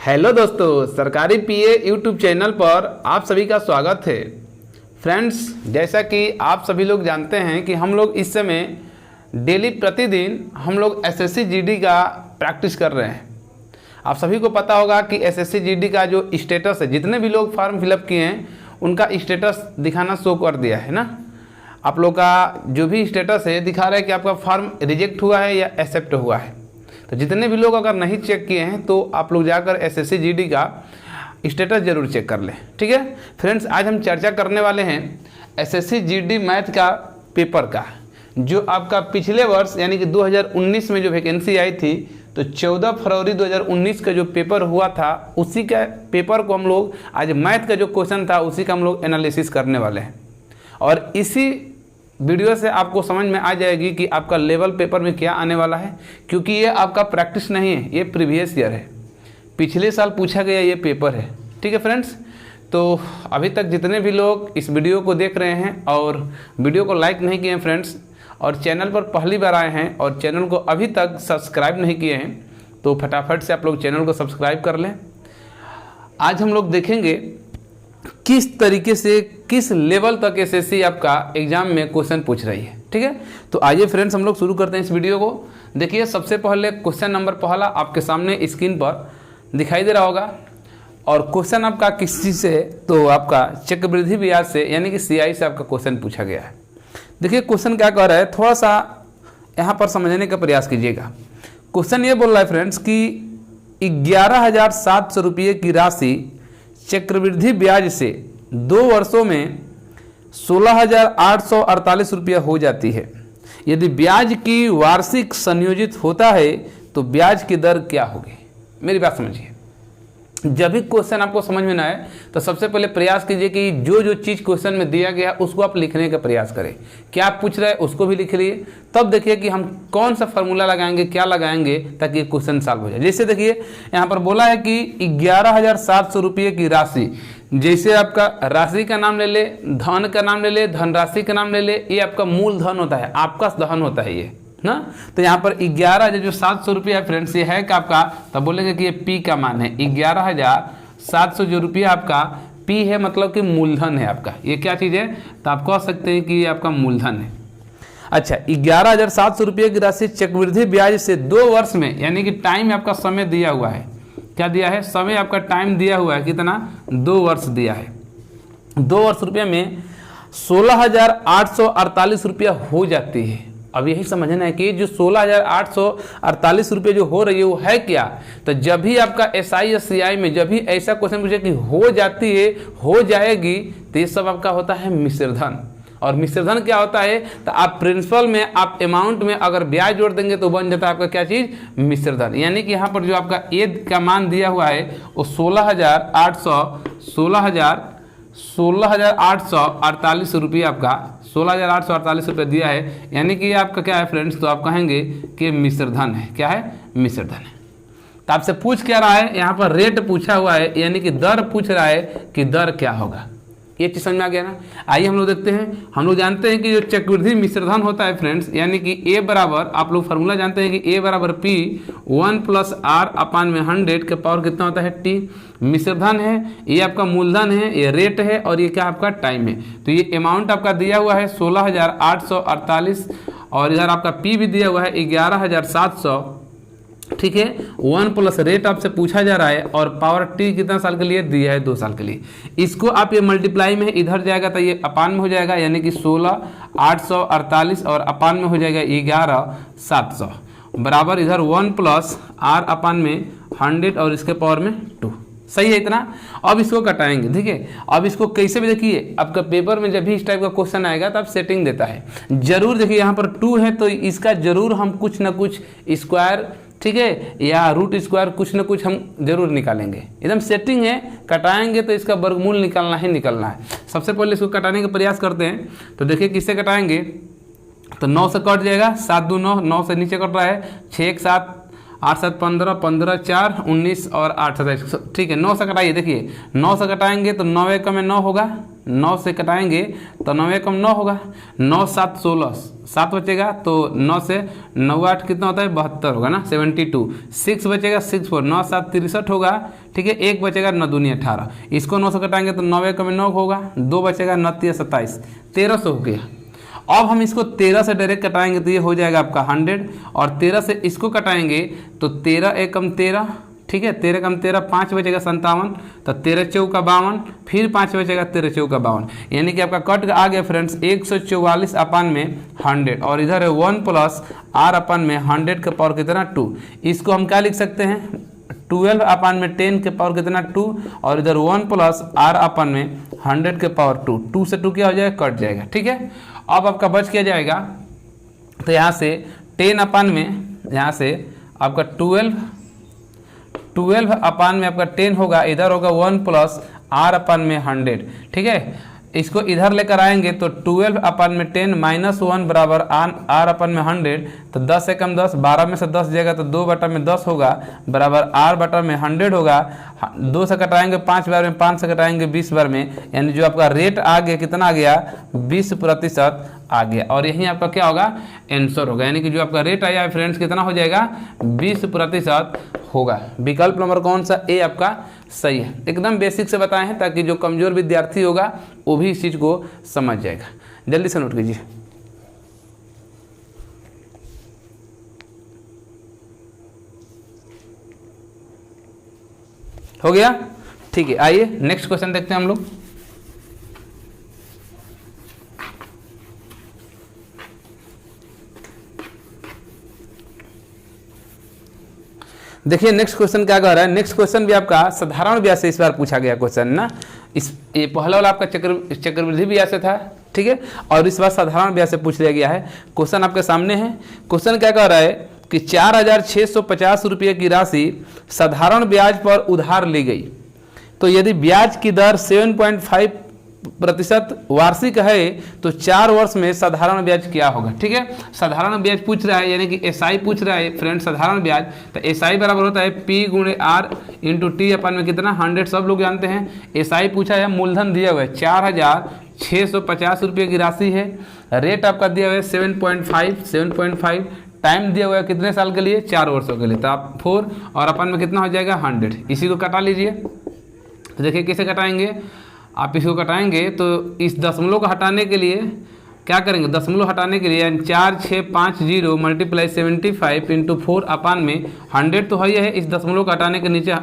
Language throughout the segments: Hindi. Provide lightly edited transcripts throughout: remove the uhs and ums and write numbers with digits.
हेलो दोस्तों, सरकारी पीए यूट्यूब चैनल पर आप सभी का स्वागत है। फ्रेंड्स, जैसा कि आप सभी लोग जानते हैं कि हम लोग इस समय डेली प्रतिदिन हम लोग एसएससी जीडी का प्रैक्टिस कर रहे हैं। आप सभी को पता होगा कि एसएससी जीडी का जो स्टेटस है, जितने भी लोग फॉर्म फिलअप किए हैं उनका स्टेटस दिखाना शो कर दिया है ना। आप लोग का जो भी स्टेटस है दिखा रहा है कि आपका फॉर्म रिजेक्ट हुआ है या एक्सेप्ट हुआ है। तो जितने भी लोग अगर नहीं चेक किए हैं तो आप लोग जाकर एसएससी जीडी का स्टेटस जरूर चेक कर लें, ठीक है। फ्रेंड्स, आज हम चर्चा करने वाले हैं एसएससी जीडी मैथ का पेपर का, जो आपका पिछले वर्ष यानी कि 2019 में जो वैकेंसी आई थी, तो 14 फरवरी 2019 का जो पेपर हुआ था उसी का पेपर को हम लोग आज मैथ का जो क्वेश्चन था उसी का हम लोग एनालिसिस करने वाले हैं। और इसी वीडियो से आपको समझ में आ जाएगी कि आपका लेवल पेपर में क्या आने वाला है, क्योंकि ये आपका प्रैक्टिस नहीं है, ये प्रीवियस ईयर है, पिछले साल पूछा गया ये पेपर है, ठीक है फ्रेंड्स। तो अभी तक जितने भी लोग इस वीडियो को देख रहे हैं और वीडियो को लाइक नहीं किए हैं फ्रेंड्स, और चैनल पर पहली बार आए हैं और चैनल को अभी तक सब्सक्राइब नहीं किए हैं, तो फटाफट से आप लोग चैनल को सब्सक्राइब कर लें। आज हम लोग देखेंगे किस तरीके से किस लेवल तक एसएससी आपका एग्जाम में क्वेश्चन पूछ रही है, ठीक है। तो आइए फ्रेंड्स, हम लोग शुरू करते हैं इस वीडियो को। देखिए, सबसे पहले क्वेश्चन नंबर पहला आपके सामने स्क्रीन पर दिखाई दे रहा होगा, और क्वेश्चन आपका किस चीज़ से, तो आपका चक्रवृद्धि ब्याज से यानी कि सीआई से आपका क्वेश्चन पूछा गया है। देखिए क्वेश्चन क्या कह रहा है, थोड़ा सा यहाँ पर समझने का प्रयास कीजिएगा। क्वेश्चन ये बोल रहा है फ्रेंड्स कि 11,700 रुपये की राशि चक्रवृद्धि ब्याज से 2 वर्षों में 16,848 रुपया हो जाती है। यदि ब्याज की वार्षिक संयोजित होता है तो ब्याज की दर क्या होगी। मेरी बात समझिए, जब भी क्वेश्चन आपको समझ में ना आए तो सबसे पहले प्रयास कीजिए कि जो जो चीज़ क्वेश्चन में दिया गया उसको आप लिखने का प्रयास करें। क्या आप पूछ रहे हैं उसको भी लिख लिए, तब देखिए कि हम कौन सा फार्मूला लगाएंगे, क्या लगाएंगे ताकि क्वेश्चन सॉल्व हो जाए। जैसे देखिए यहाँ पर बोला है कि 11,700 रुपये की राशि, जैसे आपका राशि का नाम ले ले, धन का नाम ले ले, धनराशि का नाम ले ले, ये आपका मूल धन होता है, आपका धन होता है ये ना। तो यहाँ पर 11,700 रुपया है फ्रेंड्स, ये है कि आपका, तब बोलेंगे कि ये पी का मान है। 11,700 जो रुपया आपका पी है, मतलब कि मूलधन है आपका। ये क्या चीज़ है, तो आप कह सकते हैं कि ये आपका मूलधन है। अच्छा, 11,700 रुपये की राशि चक्रवृद्धि ब्याज से 2 वर्ष में, यानी कि टाइम आपका समय दिया हुआ है, क्या दिया है, समय आपका टाइम दिया हुआ है, कितना, 2 वर्ष दिया है। 2 वर्ष रुपये में 16,848 रुपया हो जाती है। अब यही समझना है कि जो 16,848 रुपये जो हो रही है वो है क्या। तो जब भी आपका एसआई या सीआई में जब भी ऐसा क्वेश्चन पूछे कि हो जाती है, हो जाएगी, तो ये सब आपका होता है मिश्रधन। और मिश्रधन क्या होता है, तो आप प्रिंसिपल में, आप अमाउंट में अगर ब्याज जोड़ देंगे तो बन जाता है आपका क्या चीज़, मिश्रधन। यानी कि यहाँ पर जो आपका ए का मान दिया हुआ है वो 16,848 रुपये, आपका 16,848 रुपये दिया है। यानी कि आपका क्या है फ्रेंड्स, तो आप कहेंगे कि मिश्रधन है। क्या है, मिश्रधन है। तो आपसे पूछ क्या रहा है, यहाँ पर रेट पूछा हुआ है, यानी कि दर पूछ रहा है कि दर क्या होगा। ये चीज़ समझ में आ गया ना। आइए हम लोग देखते हैं। हम लोग जानते हैं कि जो चक्रवृद्धि मिश्रधन होता है फ्रेंड्स, यानी कि ए बराबर, आप लोग फार्मूला जानते हैं कि ए बराबर पी 1 + R/100 के पावर कितना होता है, टी। मिश्रधन है, ये आपका मूलधन है, ये रेट है, और ये क्या आपका टाइम है। तो ये अमाउंट आपका दिया हुआ है 16,848, और इधर आपका पी भी दिया हुआ है 11,700, ठीक है। 1 + रेट आपसे पूछा जा रहा है, और पावर टी कितना साल के लिए दिया है, 2 साल के लिए। इसको आप ये मल्टीप्लाई में इधर जाएगा तो ये अपान में हो जाएगा, यानी कि 16,848 और अपान में हो जाएगा 11,700 बराबर इधर 1 + R/100 और इसके पावर में 2। सही है इतना। अब इसको कटाएंगे, ठीक है। अब इसको कैसे भी देखिए, आपका पेपर में जब भी इस टाइप का क्वेश्चन आएगा तो आप सेटिंग देता है जरूर। देखिए यहाँ पर 2 है तो इसका जरूर हम कुछ ना कुछ स्क्वायर, ठीक है, या रूट स्क्वायर कुछ ना कुछ हम जरूर निकालेंगे। एकदम सेटिंग है, कटाएंगे तो इसका वर्गमूल निकालना ही निकालना है। सबसे पहले इसको कटाने का प्रयास करते हैं। तो देखिए किससे कटाएंगे, तो 9 से कट जाएगा, 7 2 9, 9 से नीचे कट रहा है, 6 1 7, 8 7 15, 15 4 19 और 8 27, ठीक है। 9 से कटाइए, देखिए 9 से कटाएंगे तो 9 1 में 9 होगा, 9 से कटाएंगे तो 9 एकम 9 होगा, 9 7 16, 7 बचेगा तो 9 से 9 8 कितना होता है 72 होगा ना 72, 6 बचेगा 6 4, 9 7 63 होगा, ठीक है। 1 बचेगा 9 दूनी 18, इसको 9 से कटाएंगे तो 9 एकम 9 होगा, 2 बचेगा 9 3 27, 1300 हो गया। अब हम इसको 13 से डायरेक्ट कटाएंगे तो ये हो जाएगा आपका 100, और 13 से इसको कटाएंगे तो 13 एकम 13, ठीक है। 13 कम 13, 5 बचेगा 57, तो 13 चौका 52, फिर 5 बचेगा 13 चौका 52, यानी कि आपका कट आ गया फ्रेंड्स 144 अपान में 100, और इधर है 1 प्लस आर अपान में 100 का पावर कितना 2। इसको हम क्या लिख सकते हैं 12 अपान में 10 के पावर कितना 2, और इधर 1 प्लस आर अपान में 100 के पावर 2, 2 से 2 क्या हो जाएगा कट जाएगा, ठीक है। अब आपका बच क्या जाएगा, तो यहाँ से 10 अपान में, यहाँ से आपका 12 अपान में आपका 10 होगा, इधर होगा 1 प्लस आर अपान में 100, ठीक है। इसको इधर लेकर आएंगे तो 12 अपान में 10 माइनस 1 बराबर आर अपान में 100, तो 10 एकम 10, 12 में से 10 जाएगा तो 2 बटा में 10 होगा बराबर आर बटा में 100 होगा। 2 से कटाएंगे 5 बार में, 5 से कटाएंगे 20 बार में, यानी जो आपका रेट आ गया कितना आ गया 20% आ गया, और यही आपका क्या होगा आंसर होगा, यानी कि जो आपका रेट आया है फ्रेंड्स कितना हो जाएगा 20% होगा। विकल्प नंबर कौन सा ए आपका सही है। एकदम बेसिक से बताए हैं ताकि जो कमजोर विद्यार्थी होगा वो भी इस चीज को समझ जाएगा। जल्दी से नोट कीजिए। हो गया, ठीक है। आइए नेक्स्ट क्वेश्चन देखते हैं हम लोग। देखिए नेक्स्ट क्वेश्चन क्या कह रहा है। नेक्स्ट क्वेश्चन भी आपका साधारण ब्याज से इस बार पूछा गया क्वेश्चन ना। ये पहला वाला आपका चक्रवृद्धि ब्याज से था, ठीक है, और इस बार साधारण ब्याज से पूछ लिया गया है। क्वेश्चन आपके सामने है। क्वेश्चन क्या कह रहा है कि 4650 रुपये की राशि साधारण ब्याज पर उधार ली गई, तो यदि ब्याज की दर 7.5% वार्षिक है तो 4 वर्ष में साधारण ब्याज क्या होगा, ठीक है। साधारण ब्याज पूछ रहा है, यानी कि एसआई पूछ रहा है फ्रेंड साधारण ब्याज, तो एसआई बराबर होता है पी गुणे आर इंटू टी अपन में कितना 100, सब लोग जानते हैं। एसआई पूछा है, मूलधन दिया हुआ है 4650 रुपये की राशि है, रेट आपका दिया हुआ है 7.5, टाइम दिया हुआ है कितने साल के लिए 4 वर्षों के लिए, तो आप 4 और अपन में कितना हो जाएगा 100, इसी को कटा लीजिए। तो देखिए कैसे कटाएंगे, आप इसको कटाएंगे तो इस दशमलव को हटाने के लिए क्या करेंगे, दशमलव हटाने के लिए 4650 मल्टीप्लाई 75 इंटू 4 अपान में 100 तो है, इस दशमलव को हटाने के नीचे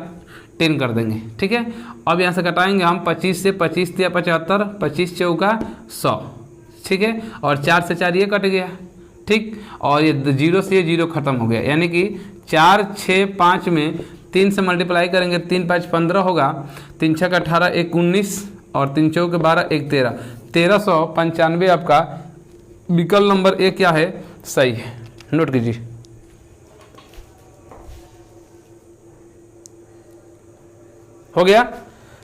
10 कर देंगे, ठीक है। अब यहाँ से कटाएंगे हम 25 से, 25 या 75, 25 चौका 100, ठीक है, और 4 से 4 ये कट गया, ठीक, और ये 0 से 0 खत्म हो गया, यानी कि 4 6 5 में 3 से मल्टीप्लाई करेंगे, 3 5 15 होगा, 3 6 18 1 19 और 3 चौके 12 1 13, 1395 आपका विकल्प नंबर ए क्या है सही है। नोट कीजिए। हो गया।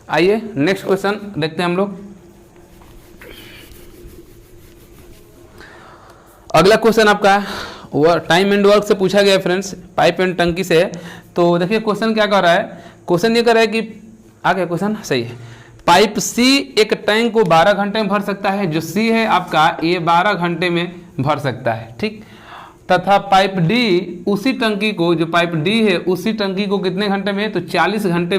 आइए नेक्स्ट क्वेश्चन देखते हैं हम लोग। अगला क्वेश्चन आपका टाइम एंड वर्क से पूछा गया है फ्रेंड्स, पाइप एंड टंकी से। तो देखिए क्वेश्चन क्या कर रहा है, क्वेश्चन ये कर रहा है कि आगे क्वेश्चन सही है, पाइप सी एक टैंक को 12 घंटे में भर सकता है, जो सी है आपका ये 12 घंटे में भर सकता है, ठीक, तथा पाइप डी उसी टंकी को, जो पाइप डी है उसी टंकी को कितने घंटे में, तो 40 घंटे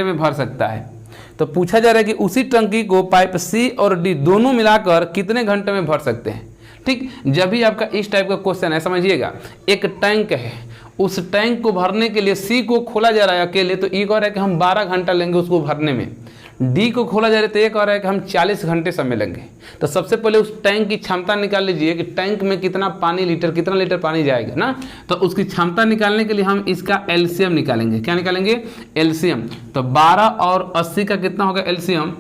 में भर सकता है। तो पूछा जा रहा है कि उसी टंकी को पाइप सी और डी दोनों मिलाकर कितने घंटे में भर सकते हैं, ठीक। जब भी आपका इस टाइप का क्वेश्चन है समझिएगा, एक टैंक है, उस टैंक को भरने के लिए सी को खोला जा रहा है अकेले, तो ये कह रहा है कि हम 12 घंटा लेंगे उसको भरने में। डी को खोला जा रहा है तो ये कह रहा है कि हम 40 घंटे समय लेंगे। तो सबसे पहले उस टैंक की क्षमता निकाल लीजिए कि टैंक में कितना लीटर पानी जाएगा ना। तो उसकी क्षमता निकालने के लिए हम इसका एलसीएम निकालेंगे। क्या निकालेंगे, एलसीएम। तो 12 और 80 का कितना होगा एलसीएम,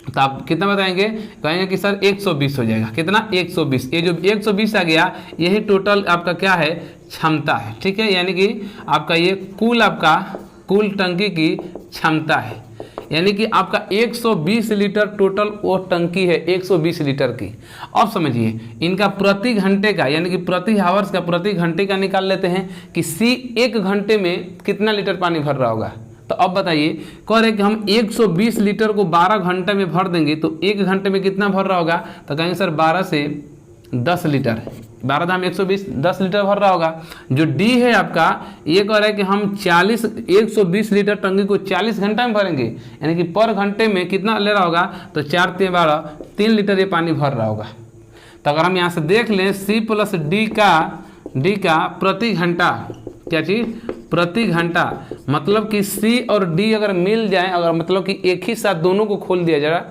तो आप कितना बताएंगे, कहेंगे कि सर 120 हो जाएगा। कितना 120, ये जो 120 आ गया यही टोटल आपका क्या है क्षमता है, ठीक है, यानी कि आपका ये कुल टंकी की क्षमता है, यानी कि आपका 120 लीटर टोटल वो टंकी है 120 लीटर की। अब समझिए इनका प्रति घंटे का, यानी कि प्रति हावर्स का, प्रति घंटे का निकाल लेते हैं कि सी 1 घंटे में कितना लीटर पानी भर रहा होगा। तो अब बताइए, कह रहे कि हम 120 लीटर को 12 घंटे में भर देंगे तो 1 घंटे में कितना भर रहा होगा, तो कहेंगे सर 12 से 10 लीटर, 12 धाम 120, 10 लीटर भर रहा होगा। जो डी है आपका, ये कह रहा है कि हम 120 लीटर टंकी को 40 घंटा में भरेंगे, यानी कि पर घंटे में कितना ले रहा होगा, तो 4 × 12 3 लीटर ये पानी भर रहा होगा। तो अगर हम यहाँ से देख लें सी प्लस डी का प्रति घंटा, क्या चीज़, प्रति घंटा, मतलब कि सी और डी अगर मिल जाए, अगर मतलब कि एक ही साथ दोनों को खोल दिया जाए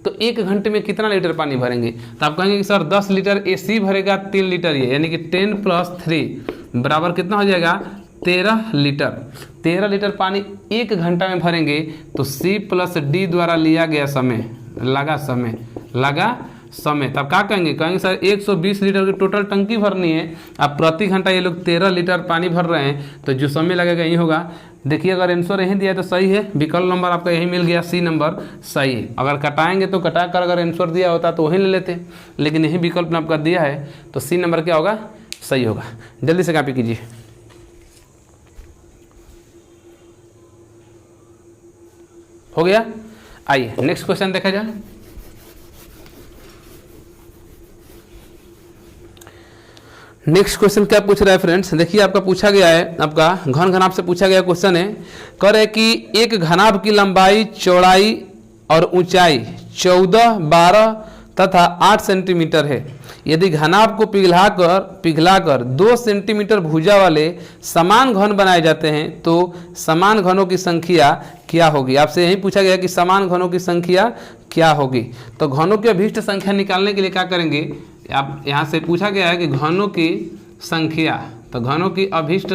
तो 1 घंटे में कितना लीटर पानी भरेंगे, तो आप कहेंगे कि सर 10 लीटर ए सी भरेगा, 3 लीटर ये, यानी कि 10 + 3 बराबर कितना हो जाएगा, 13 लीटर। 13 लीटर पानी 1 घंटा में भरेंगे तो सी प्लस डी द्वारा लिया गया समय, लगा समय, तब क्या कहेंगे सर 120 लीटर की टोटल टंकी भरनी है, अब प्रति घंटा ये लोग 13 लीटर पानी भर रहे हैं, तो जो समय लगेगा यही होगा। देखिए अगर आंसर यही दिया तो सही है, विकल्प नंबर आपका यही मिल गया, सी नंबर सही है। अगर कटाएंगे तो कटा कर अगर आंसर दिया होता तो वही ले लेते, लेकिन यही विकल्प आपका दिया है तो सी नंबर क्या होगा, सही होगा। जल्दी से कॉपी कीजिए। हो गया, आइए नेक्स्ट क्वेश्चन देखा जाए। नेक्स्ट क्वेश्चन क्या पूछ रहा है फ्रेंड्स, देखिए आपका पूछा गया है, आपका घन घनाभ से पूछा गया क्वेश्चन है। कह रहे कि एक घनाभ की लंबाई, चौड़ाई और ऊंचाई 14, 12 तथा 8 सेंटीमीटर है। यदि घनाभ को पिघलाकर 2 सेंटीमीटर भुजा वाले समान घन बनाए जाते हैं तो समान घनों की संख्या क्या होगी। आपसे यही पूछा गया कि समान घनों की संख्या क्या होगी। तो घनों की अभीष्ट संख्या निकालने के लिए क्या करेंगे, आप यहाँ से पूछा गया है कि घनों की संख्या, तो घनों की अभीष्ट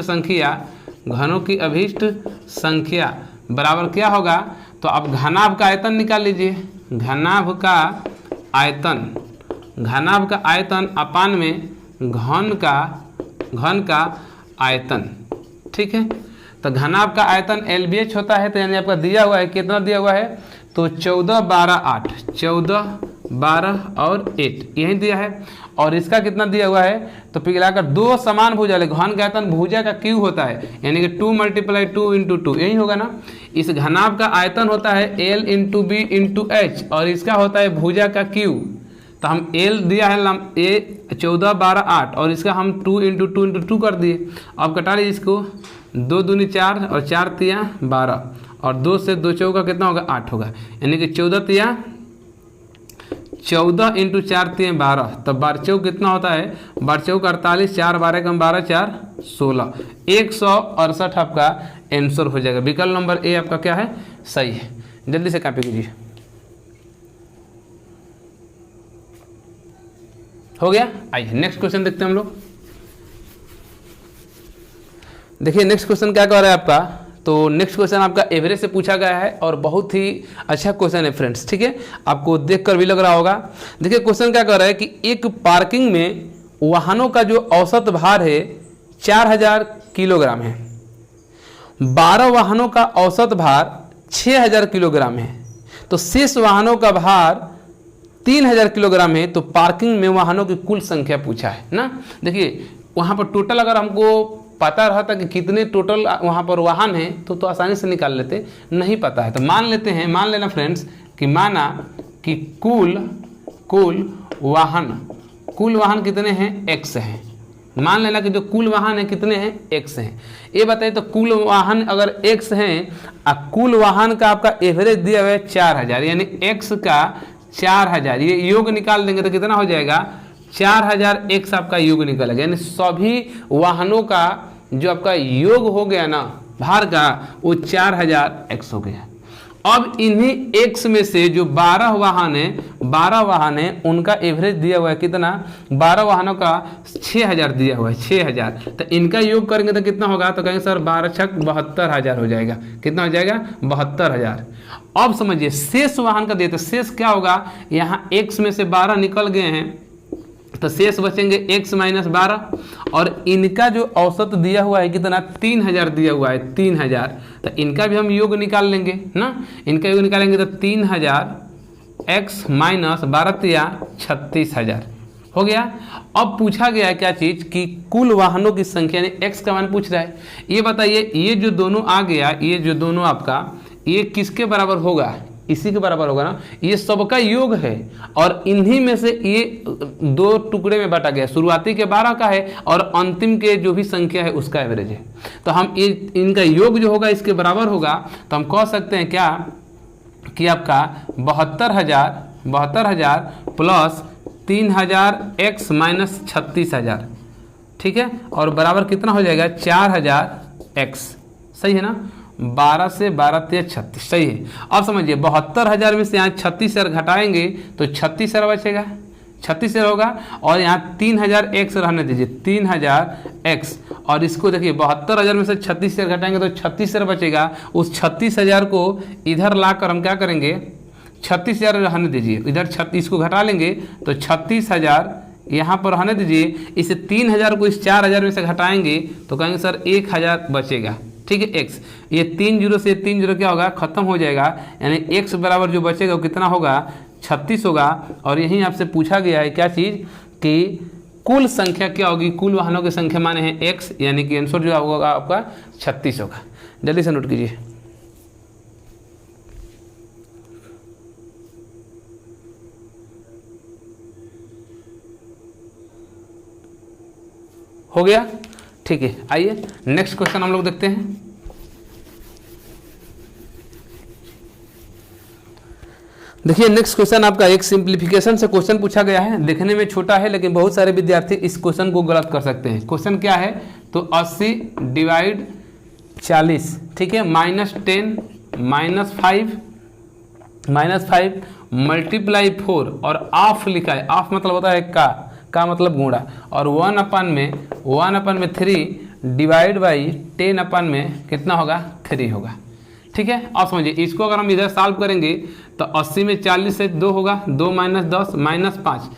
संख्या बराबर क्या होगा, तो आप घनाभ का आयतन निकाल लीजिए। घनाभ का आयतन अपान में घन का आयतन, ठीक है। तो घनाभ का आयतन LBH होता है, तो यानी आपका दिया हुआ है, कितना दिया हुआ है, तो 14, 12, 8, 14, 12 और 8 यही दिया है। और इसका कितना दिया हुआ है, तो पिघलाकर 2 समान भुजा वाले, घन का आयतन भुजा का क्यू होता है, यानी कि 2 × 2 × 2 यही होगा ना। इस घनाभ का आयतन होता है L × B × H और इसका होता है भुजा का क्यू। तो हम L दिया है ए 14, 12, 8 और इसका हम 2 × 2 × 2 कर दिए। अब कटा लीजिए इसको, 2 दूनी 4 और 4 तिया 12 और 2 से 2 चौका कितना होगा, 8 होगा, यानी कि 14 × 4 × 12, तब 12 चौक कितना होता है, 12 चौक 48, 4 12 कम 12 4 16, 168 आपका आंसर हो जाएगा। विकल्प नंबर ए आपका क्या है, सही है। जल्दी से कॉपी कीजिए। हो गया, आइए नेक्स्ट क्वेश्चन देखते हैं हम लोग। देखिए नेक्स्ट क्वेश्चन क्या कह रहा है आपका, तो नेक्स्ट क्वेश्चन आपका एवरेज से पूछा गया है और बहुत ही अच्छा क्वेश्चन है फ्रेंड्स, ठीक है, आपको देखकर भी लग रहा होगा। देखिए क्वेश्चन क्या कह रहा है कि एक पार्किंग में वाहनों का जो औसत भार है 4000 किलोग्राम है, 12 वाहनों का औसत भार 6000 किलोग्राम है, तो शेष वाहनों का भार 3000 किलोग्राम है। तो पार्किंग में वाहनों की कुल संख्या पूछा है ना। देखिए वहाँ पर टोटल अगर हमको पता रहता कि कितने टोटल वहाँ पर वाहन हैं तो आसानी से निकाल लेते, नहीं पता है तो मान लेना फ्रेंड्स कि माना कि कुल वाहन कितने हैं, x हैं। मान लेना कि जो कुल वाहन है कितने हैं, x हैं। ये बताइए तो कुल वाहन अगर x हैं और कुल वाहन का आपका एवरेज दिया हुआ है 4000, यानी x का 4000, ये योग निकाल देंगे तो कितना हो जाएगा, 4000 x आपका योग निकलेगा, यानी सभी वाहनों का जो आपका योग हो गया ना भार का, वो 4000 x हो गया। अब इन्हीं x में से जो 12 वाहन है उनका एवरेज दिया हुआ है कितना, 12 वाहनों का 6000 दिया हुआ है, 6000, तो इनका योग करेंगे तो कितना होगा, तो कहेंगे सर 12 × 6 72,000 हो जाएगा। कितना हो जाएगा, 72,000। अब समझिए शेष वाहन का देते, शेष क्या होगा, यहाँ x में से 12 निकल गए हैं तो शेष बचेंगे x - 12 और इनका जो औसत दिया हुआ है कितना, 3000 दिया हुआ है, 3000, तो इनका भी हम योग निकाल लेंगे ना। इनका योग निकालेंगे तो 3000 x - 12 × 36,000 हो गया। अब पूछा गया है क्या चीज कि कुल वाहनों की संख्या यानी x का मान पूछ रहा है। ये बताइए ये जो दोनों आ गया, ये जो दोनों आपका, ये किसके बराबर होगा? इसी के बराबर होगा ना, ये सबका योग है और इन्हीं में से ये दो टुकड़े में बांटा गया, शुरुआती के 12 का है और अंतिम के जो भी संख्या है उसका एवरेज है। तो हम इनका योग जो होगा इसके बराबर होगा, तो हम कह सकते हैं क्या कि आपका 72,000 प्लस 3,000 x माइनस 36,000, ठीक है, और बराबर कितना हो जाएगा 4,000 x, सही है ना। 12 से 12 3 36, सही है। अब समझिए 72,000 में से यहाँ 36,000 घटाएंगे तो 36,000 बचेगा, 36,000 होगा और यहाँ 3,000 x रहने दीजिए, 3,000 x, और इसको देखिए 72,000 में से 36,000 घटाएंगे तो 36,000 बचेगा। उस 36,000 को इधर लाकर हम क्या करेंगे, 36,000 रहने दीजिए, इधर 36 को घटा लेंगे तो 36,000 यहाँ पर रहने दीजिए। इस 3,000 को इस 4,000 में से घटाएंगे तो कहेंगे सर 1,000 बचेगा, ठीक है। x ये 3 जीरो से 3 जीरो क्या होगा, खत्म हो जाएगा, यानी x बराबर जो बचेगा वो कितना होगा 36 होगा। और यहीं आपसे पूछा गया है क्या चीज़ कि कुल संख्या क्या होगी, कुल वाहनों की संख्या माने हैं x, यानी कि आंसर जो होगा आपका 36 होगा। जल्दी से नोट कीजिए। हो गया, ठीक है। आइए नेक्स्ट क्वेश्चन हम लोग देखते हैं। देखिए नेक्स्ट क्वेश्चन आपका एक सिंप्लीफिकेशन से क्वेश्चन पूछा गया है। देखने में छोटा है लेकिन बहुत सारे विद्यार्थी इस क्वेश्चन को गलत कर सकते हैं। क्वेश्चन क्या है, तो 80 डिवाइड 40, ठीक है, -10 -5 मल्टीप्लाई 4 और ऑफ लिखा है। ऑफ मतलब होता है का मतलब गुणा, और 1/3 डिवाइड बाई 10 में कितना होगा 3 होगा, ठीक है। अब समझिए इसको अगर हम इधर सॉल्व करेंगे तो 80 में 40 से 2 होगा, 2 - 10 -5।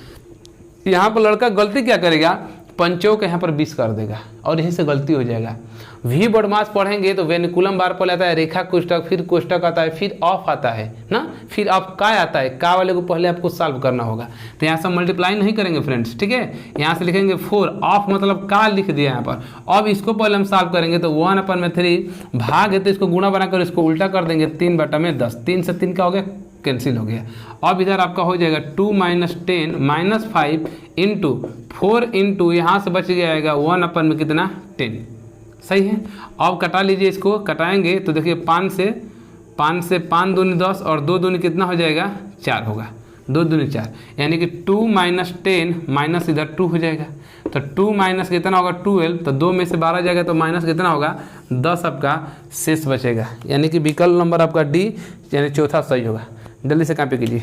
यहाँ पर लड़का गलती क्या करेगा, पंचों के यहाँ पर 20 कर देगा और यहीं से गलती हो जाएगा। वी बॉडमास पढ़ेंगे तो वेनिकुलम बार पर आता है, रेखा कोष्टक, फिर कोष्टक आता है, फिर ऑफ आता है ना, फिर ऑफ का आता है। का वाले को पहले आपको सॉल्व करना होगा। तो यहाँ से मल्टीप्लाई नहीं करेंगे फ्रेंड्स, ठीक है। यहाँ से लिखेंगे 4, ऑफ मतलब का लिख दिया यहाँ पर। अब इसको पहले हम सॉल्व करेंगे तो 1/3 भाग है तो इसको गुणा बनाकर इसको उल्टा कर देंगे, 3/10, 3 से 3 का हो गया कैंसिल हो गया। अब इधर आपका हो जाएगा 2 - 10 -5 इंटू 4 इंटू यहाँ से बच जाएगा 1 कितना 10, सही है। अब कटा लीजिए, इसको कटाएंगे तो देखिए 5 से 5 दूनी 10 और 2 दूनी कितना हो जाएगा 4 होगा, 2 दूनी 4, यानी कि 2 - 10 माइनस इधर 2 हो जाएगा। तो 2 माइनस कितना होगा 12, तो 2 में से 12 जाएगा तो माइनस कितना होगा 10 आपका शेष बचेगा, यानी कि विकल्प नंबर आपका डी यानी चौथा सही होगा। जल्दी से कॉपी कीजिए।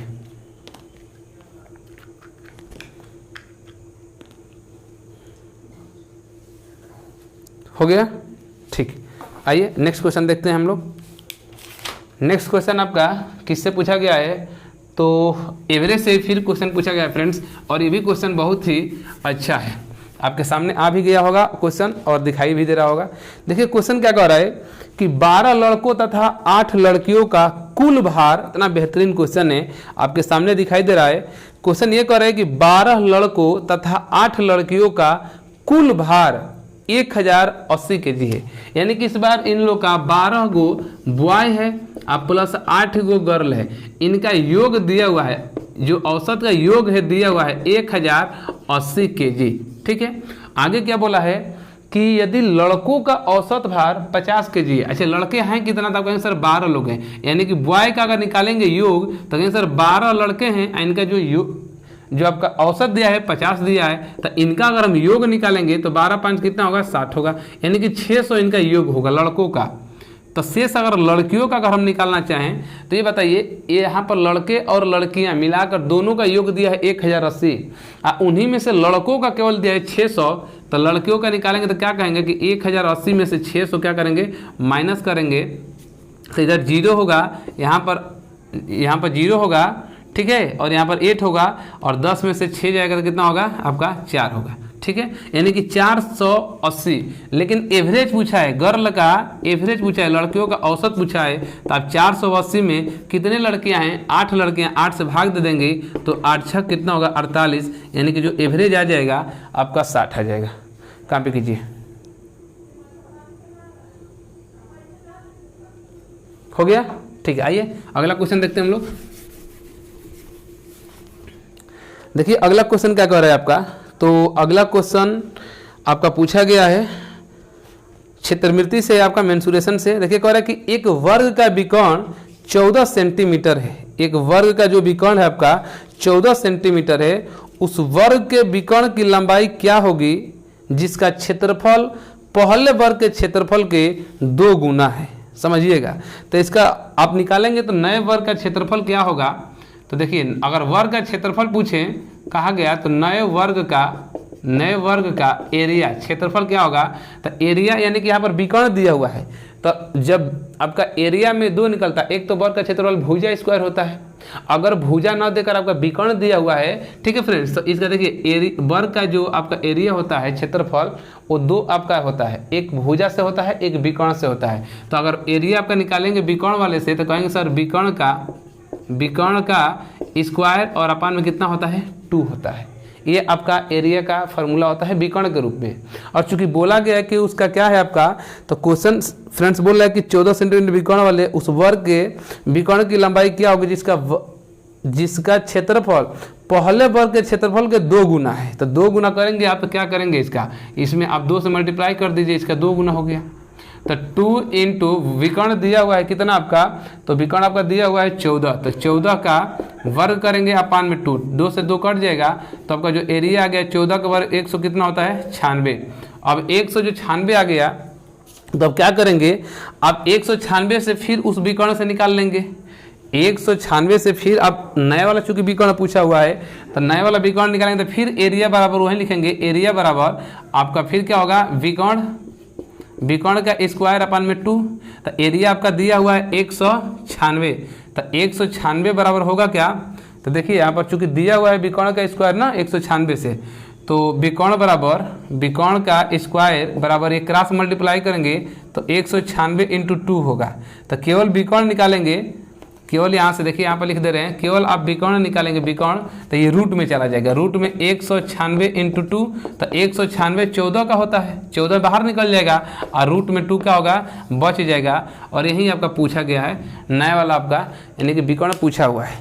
हो गया, ठीक। आइए नेक्स्ट क्वेश्चन देखते हैं हम लोग। नेक्स्ट क्वेश्चन आपका किससे पूछा गया है, तो एवरेज से फिर क्वेश्चन पूछा गया है फ्रेंड्स, और ये भी क्वेश्चन बहुत ही अच्छा है। आपके सामने आ भी गया होगा क्वेश्चन और दिखाई भी दे रहा होगा। देखिए क्वेश्चन क्या कह रहा है कि 12 लड़कों तथा 8 लड़कियों का कुल भार, इतना बेहतरीन क्वेश्चन है, आपके सामने दिखाई दे रहा है। क्वेश्चन ये कह रहा है कि 12 लड़कों तथा 8 लड़कियों का कुल भार 1080 kg है, यानी कि इस बार इन लोग का 12 गो बॉय है और प्लस 8 गो गर्ल है। इनका योग दिया हुआ है, जो औसत का योग है दिया हुआ है 1080 kg, ठीक है। आगे क्या बोला है कि यदि लड़कों का औसत भार 50 kg है। अच्छा लड़के हैं कितना, तो कहेंगे सर 12 लोग हैं, यानी कि बॉय का अगर निकालेंगे योग तो कहेंगे सर 12 लड़के हैं, इनका जो आपका औसत दिया है 50 दिया है, तो इनका अगर हम योग निकालेंगे तो 12 5 कितना होगा 60 होगा, यानी कि 600 इनका योग होगा लड़कों का। तो शेष अगर लड़कियों का अगर हम निकालना चाहें तो ये बताइए, ये यहाँ पर लड़के और लड़कियाँ मिलाकर दोनों का योग दिया है 1080, उन्हीं में से लड़कों का केवल दिया है 600, तो लड़कियों का निकालेंगे तो क्या कहेंगे कि 1080 में से 600 क्या करेंगे माइनस करेंगे, तो इधर 0 होगा, यहाँ पर 0 होगा, ठीक है, और यहाँ पर 8 होगा, और 10 में से 6 जाएगा तो कितना होगा आपका 4 होगा। ठीक है, यानी कि 480। लेकिन एवरेज पूछा है, गर्ल का एवरेज पूछा है, लड़कियों का औसत पूछा है, तो आप 480 में कितने लड़कियां हैं, 8 लड़कियां, 8 से भाग दे देंगे तो 8 छः कितना होगा 48, यानी कि जो एवरेज आ जाएगा आपका 60 आ जाएगा। कहाँ पे कीजिए, हो गया। ठीक है, आइए अगला क्वेश्चन देखते हैं हम लोग। देखिए अगला क्वेश्चन क्या कह रहा है आपका, तो अगला क्वेश्चन आपका पूछा गया है क्षेत्रमिति से, आपका मेंसुरेशन से। देखिए कह रहा है कि एक वर्ग का विकर्ण 14 सेंटीमीटर है। एक वर्ग का जो विकर्ण है आपका 14 सेंटीमीटर है, उस वर्ग के विकर्ण की लंबाई क्या होगी जिसका क्षेत्रफल पहले वर्ग के क्षेत्रफल के 2 गुना है। समझिएगा, तो इसका आप निकालेंगे तो नए वर्ग का क्षेत्रफल क्या होगा। तो देखिए अगर वर्ग का क्षेत्रफल पूछे कहा गया तो नए वर्ग का एरिया, क्षेत्रफल क्या होगा, तो एरिया यानी कि यहाँ पर विकर्ण दिया हुआ है, तो जब आपका एरिया में 2 निकलता है, एक तो वर्ग का क्षेत्रफल भुजा स्क्वायर होता है, अगर भुजा न देकर आपका विकर्ण दिया हुआ है, ठीक है फ्रेंड्स, तो इसका देखिए वर्ग का जो आपका एरिया होता है क्षेत्रफल वो 2 आपका होता है, एक भुजा से होता है, एक विकर्ण से होता है। तो अगर एरिया आपका निकालेंगे विकर्ण वाले से तो कहेंगे सर विकर्ण का स्क्वायर और अपान में कितना होता है 2 होता है। ये आपका एरिया का फॉर्मूला होता है विकर्ण के रूप में। और चूंकि बोला गया है कि उसका क्या है आपका, तो क्वेश्चन फ्रेंड्स बोल रहा है कि 14 सेंटीमीटर विकर्ण वाले उस वर्ग के विकर्ण की लंबाई क्या होगी जिसका क्षेत्रफल पहले वर्ग के क्षेत्रफल के 2 गुना है। तो 2 गुना करेंगे आप, तो क्या करेंगे इसका, इसमें आप 2 से मल्टीप्लाई कर दीजिए, इसका 2 गुना हो गया। तो 2 इंटू विकर्ण दिया हुआ है कितना आपका, तो विकर्ण आपका दिया हुआ है 14, तो 14 का वर्ग करेंगे अपान में 2 से 2 कट जाएगा, तो आपका जो एरिया आ गया 14 का वर्ग 100 कितना होता है 96। अब 100 जो 96 आ गया, तो अब क्या करेंगे आप 196 से फिर उस विकर्ण से निकाल लेंगे, 196 से फिर आप नया वाला चूंकि विकर्ण पूछा हुआ है तो नया वाला विकर्ण निकालेंगे, तो फिर एरिया बराबर वही लिखेंगे, एरिया बराबर आपका फिर क्या होगा विकर्ण का स्क्वायर अपान में 2, तो एरिया आपका दिया हुआ है 196, तो 196 बराबर होगा क्या, तो देखिए यहाँ पर चूंकि दिया हुआ है विकर्ण का स्क्वायर ना 196 से, तो विकर्ण का स्क्वायर बराबर एक क्रॉस मल्टीप्लाई करेंगे तो 196 इंटू 2 होगा। तो केवल विकर्ण निकालेंगे, केवल यहाँ से देखिए यहाँ पर लिख दे रहे हैं, केवल आप विकर्ण निकालेंगे विकर्ण, तो ये रूट में चला जाएगा, रूट में 196 इंटू 2, तो 196 14 का होता है, 14 बाहर निकल जाएगा और रूट में 2 क्या होगा बच जाएगा। और यही आपका पूछा गया है नया वाला आपका, यानी कि विकर्ण पूछा हुआ है,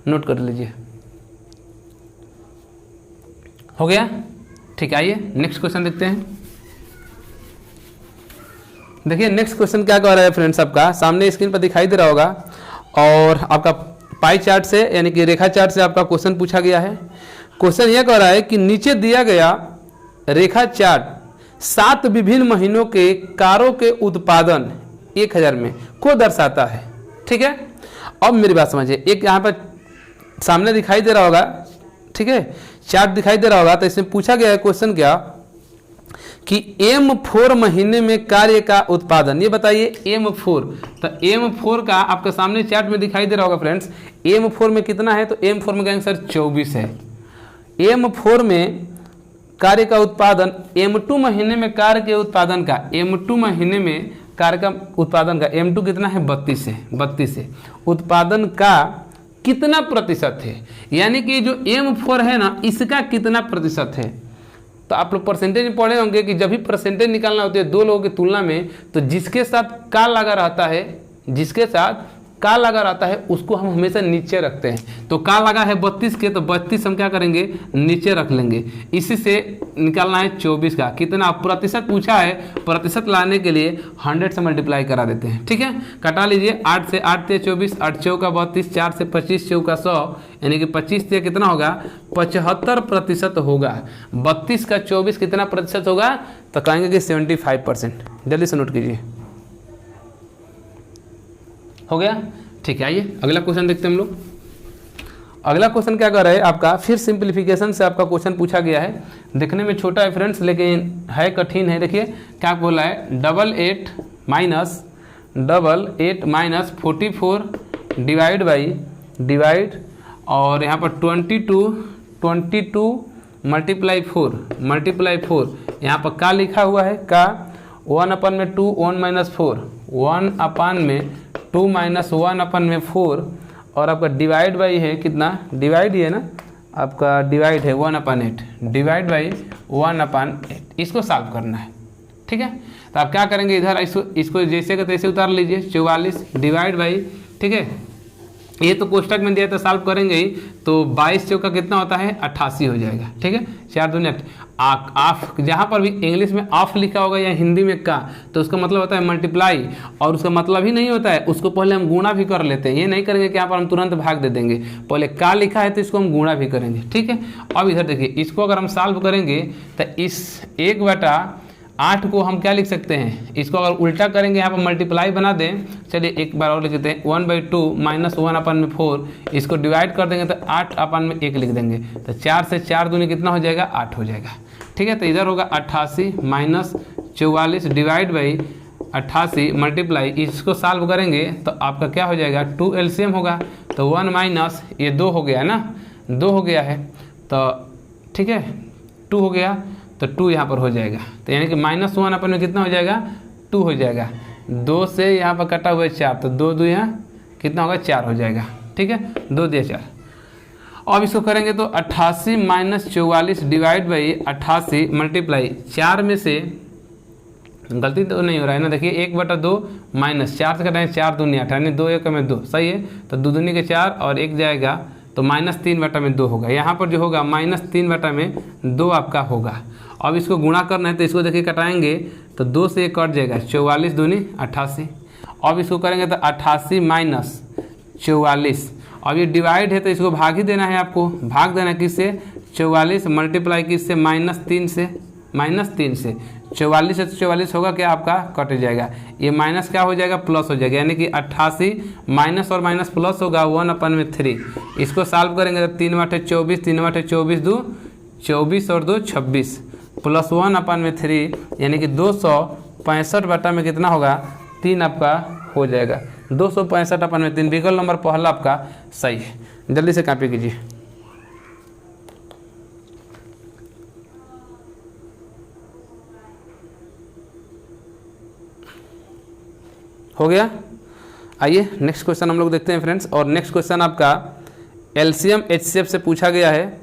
नोट कर लीजिए। हो गया, ठीक है। आइए नेक्स्ट क्वेश्चन देखते हैं। देखिए नेक्स्ट क्वेश्चन क्या कह रहा है फ्रेंड्स, आपका सामने स्क्रीन पर दिखाई दे रहा होगा, और आपका पाई चार्ट से यानी कि रेखा चार्ट से आपका क्वेश्चन पूछा गया है। क्वेश्चन यह कह रहा है कि नीचे दिया गया रेखा चार्ट 7 विभिन्न महीनों के कारों के उत्पादन 1000 में को दर्शाता है। ठीक है, अब मेरी बात समझिए, एक यहाँ पर सामने दिखाई दे रहा होगा, ठीक है, चार्ट दिखाई दे रहा होगा, तो इसमें पूछा गया है क्वेश्चन क्या कि M4 महीने में कार्य का उत्पादन, ये बताइए M4, तो M4 का आपके सामने चार्ट में दिखाई दे रहा होगा फ्रेंड्स, M4 में कितना है, तो M4 में कहेंगे सर 24 है। M4 में कार्य का उत्पादन, M2 महीने में कार्य के उत्पादन का, M2 महीने में कार्य का उत्पादन का, M2 कितना है 32 है, 32 है, उत्पादन का कितना प्रतिशत है, यानी कि जो M4 है ना इसका कितना प्रतिशत है। तो आप लोग परसेंटेज में पढ़े होंगे कि जब भी परसेंटेज निकालना होती है 2 लोगों की तुलना में, तो जिसके साथ का लगा रहता है, जिसके साथ का लगा रहता है उसको हम हमेशा नीचे रखते हैं। तो का लगा है 32 के, तो 32 हम क्या करेंगे नीचे रख लेंगे। इसी से निकालना है 24 का, कितना प्रतिशत पूछा है, प्रतिशत लाने के लिए 100 से मल्टीप्लाई करा देते हैं। ठीक है, कटा लीजिए, 8 से 8 × 24, 8 × 4 = 32, 4 से 25 × 4 = 100, यानी कि 25 से कितना होगा 75% होगा। 32 का 24 कितना प्रतिशत होगा, तो कहेंगे कि 75%। जल्दी से नोट कीजिए। हो गया, ठीक है। आइए अगला क्वेश्चन देखते हैं हम लोग। अगला क्वेश्चन क्या कर रहा है आपका, फिर सिंप्लीफिकेशन से आपका क्वेश्चन पूछा गया है। देखने में छोटा है फ्रेंड्स, लेकिन है कठिन है। देखिए क्या बोला है, 88 - 44 डिवाइड और यहाँ पर 22 मल्टीप्लाई 4 यहाँ पर का लिखा हुआ है का 1/2 1 - 4 1/2 - 1/4 और आपका डिवाइड बाई है कितना, डिवाइड ही है ना आपका, डिवाइड है 1/8 डिवाइड बाई 1/8। इसको सॉल्व करना है, ठीक है। तो आप क्या करेंगे, इधर इसको जैसे का तैसे उतार लीजिए, 44 डिवाइड बाई, ठीक है, ये तो कोष्टक में दिया तो सॉल्व करेंगे ही, तो 22 चौका कितना होता है 88 हो जाएगा, ठीक है। 4 दूनी 8 ऑफ, जहाँ पर भी इंग्लिश में ऑफ लिखा होगा या हिंदी में का, तो उसका मतलब होता है मल्टीप्लाई, और उसका मतलब ही नहीं होता है, उसको पहले हम गुणा भी कर लेते हैं। ये नहीं करेंगे कि यहाँ पर हम तुरंत भाग दे देंगे, पहले का लिखा है तो इसको हम गुणा भी करेंगे, ठीक है। अब इधर देखिए, इसको अगर हम सॉल्व करेंगे तो इस 1/8 को हम क्या लिख सकते हैं, इसको अगर उल्टा करेंगे यहाँ पर मल्टीप्लाई बना दें, चलिए एक बार और लिख देते हैं 1/2 - 1/4, इसको डिवाइड कर देंगे तो 8/1 लिख देंगे, तो 4 से 4 दूनी कितना हो जाएगा 8 हो जाएगा, ठीक है। तो इधर होगा 88 - 44 डिवाइड बाई 88 मल्टीप्लाई, इसको सॉल्व करेंगे तो आपका क्या हो जाएगा 2 एलसीएम होगा, तो 1 माइनस ये 2 हो गया ना, 2 हो गया है, तो ठीक है 2 हो गया, तो 2 यहाँ पर हो जाएगा, तो यानी कि -1 अपन में कितना हो जाएगा 2 हो जाएगा, 2 से यहाँ पर कटा हुआ है 4, तो 2 2 यहाँ कितना होगा 4 हो जाएगा, ठीक है, 2 दिया 4। अब इसको करेंगे तो 88 - 44 डिवाइड बाई 88 मल्टीप्लाई 4 में से, गलती तो नहीं हो रहा है ना, देखिए 1/2 माइनस 4 से कटाएं 4 दूनी 8, यानी 2 1 में 2, सही है, तो 2 दूनी के 4 और 1 जाएगा, तो -3/2 होगा, यहाँ पर जो होगा -3/2 आपका होगा। अब इसको गुणा करना है तो इसको देखिए कटाएंगे तो 2 से 1 कट जाएगा, 44 दूनी 88। अब इसको करेंगे तो 88 - 44, अब ये डिवाइड है तो इसको भाग ही देना है, आपको भाग देना है किससे, 44 मल्टीप्लाई किससे -3 से, -3 से 44 से 44 होगा क्या आपका कट जाएगा, ये माइनस क्या हो जाएगा प्लस हो जाएगा, यानी कि 88 माइनस और माइनस प्लस होगा 1/3। इसको सॉल्व करेंगे तो 3 × 24 3 × 24 2 24 और 2 26 प्लस 1/3, यानी कि 265 में कितना होगा 3 आपका हो जाएगा, 265/3। विकल्प नंबर पहला आपका सही है। जल्दी से कॉपी कीजिए। हो गया। आइए नेक्स्ट क्वेश्चन हम लोग देखते हैं फ्रेंड्स, और नेक्स्ट क्वेश्चन आपका एलसीएम एचसीएफ से पूछा गया है,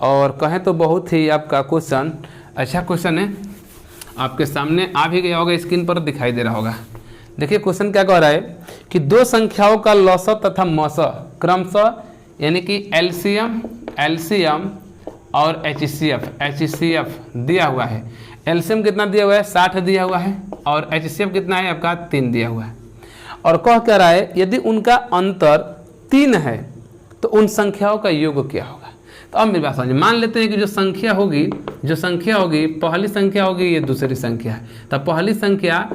और कहें तो बहुत ही आपका क्वेश्चन अच्छा क्वेश्चन है, आपके सामने आ भी गया होगा, स्क्रीन पर दिखाई दे रहा होगा। देखिए क्वेश्चन क्या कह रहा है कि दो संख्याओं का लौसत तथा मौसत क्रमशः, यानी कि एलसीएम और एचसीएफ दिया हुआ है। एलसीएम कितना दिया हुआ है 60 दिया हुआ है, और एचसीएफ कितना है आपका 3 दिया हुआ है, और कह क्या रहा है यदि उनका अंतर 3 है तो उन संख्याओं का योग क्या होगा। तो अब मेरी बात समझिए, मान लेते हैं कि जो संख्या होगी पहली संख्या होगी, ये दूसरी संख्या है, तो पहली संख्या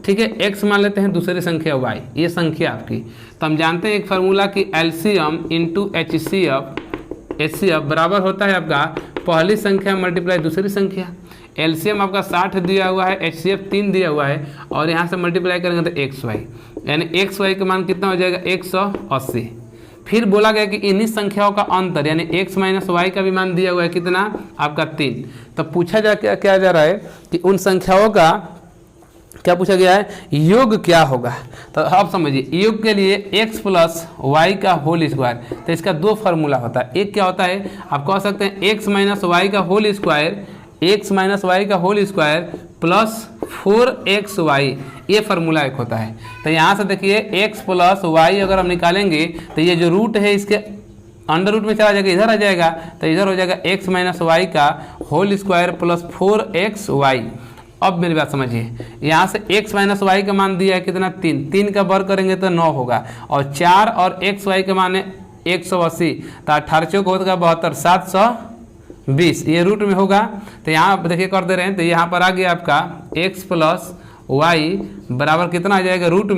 ठीक है x मान लेते हैं, दूसरी संख्या y, ये संख्या आपकी। तो हम जानते हैं एक फार्मूला कि एलसीएम इंटू एचसीएफ बराबर होता है आपका पहली संख्या मल्टीप्लाई दूसरी संख्या। एलसीएम आपका 60 दिया हुआ है, एचसीएफ 3 दिया हुआ है, और यहाँ से मल्टीप्लाई करेंगे तो xy, यानी xy का मान कितना हो जाएगा 180। फिर बोला गया कि इन्हीं संख्याओं का अंतर यानी x - y का भी मान दिया हुआ है कितना आपका 3। तो पूछा क्या जा रहा है कि उन संख्याओं का क्या पूछा गया है योग क्या होगा। तो आप समझिए योग के लिए x + y का होल स्क्वायर, तो इसका 2 फार्मूला होता है। एक क्या होता है आप कह सकते हैं x - y का होल स्क्वायर प्लस 4xy, ये फार्मूला एक होता है। तो यहाँ से देखिए x + y अगर हम निकालेंगे तो ये जो रूट है इसके अंडर रूट में चला जाएगा, इधर आ जाएगा, तो इधर हो जाएगा x - y का होल स्क्वायर प्लस 4xy। अब मेरी बात समझिए, यहाँ से x - y का मान दिया है कितना 3 का वर्ग करेंगे तो 9 होगा, और 4 और xy का मान है 180, तो 18 चौक होगा 72 720, ये रूट में होगा। तो यहाँ देखिए कर दे रहे हैं, तो यहाँ पर आ गया आपका x + y बराबर कितना आ जाएगा रूट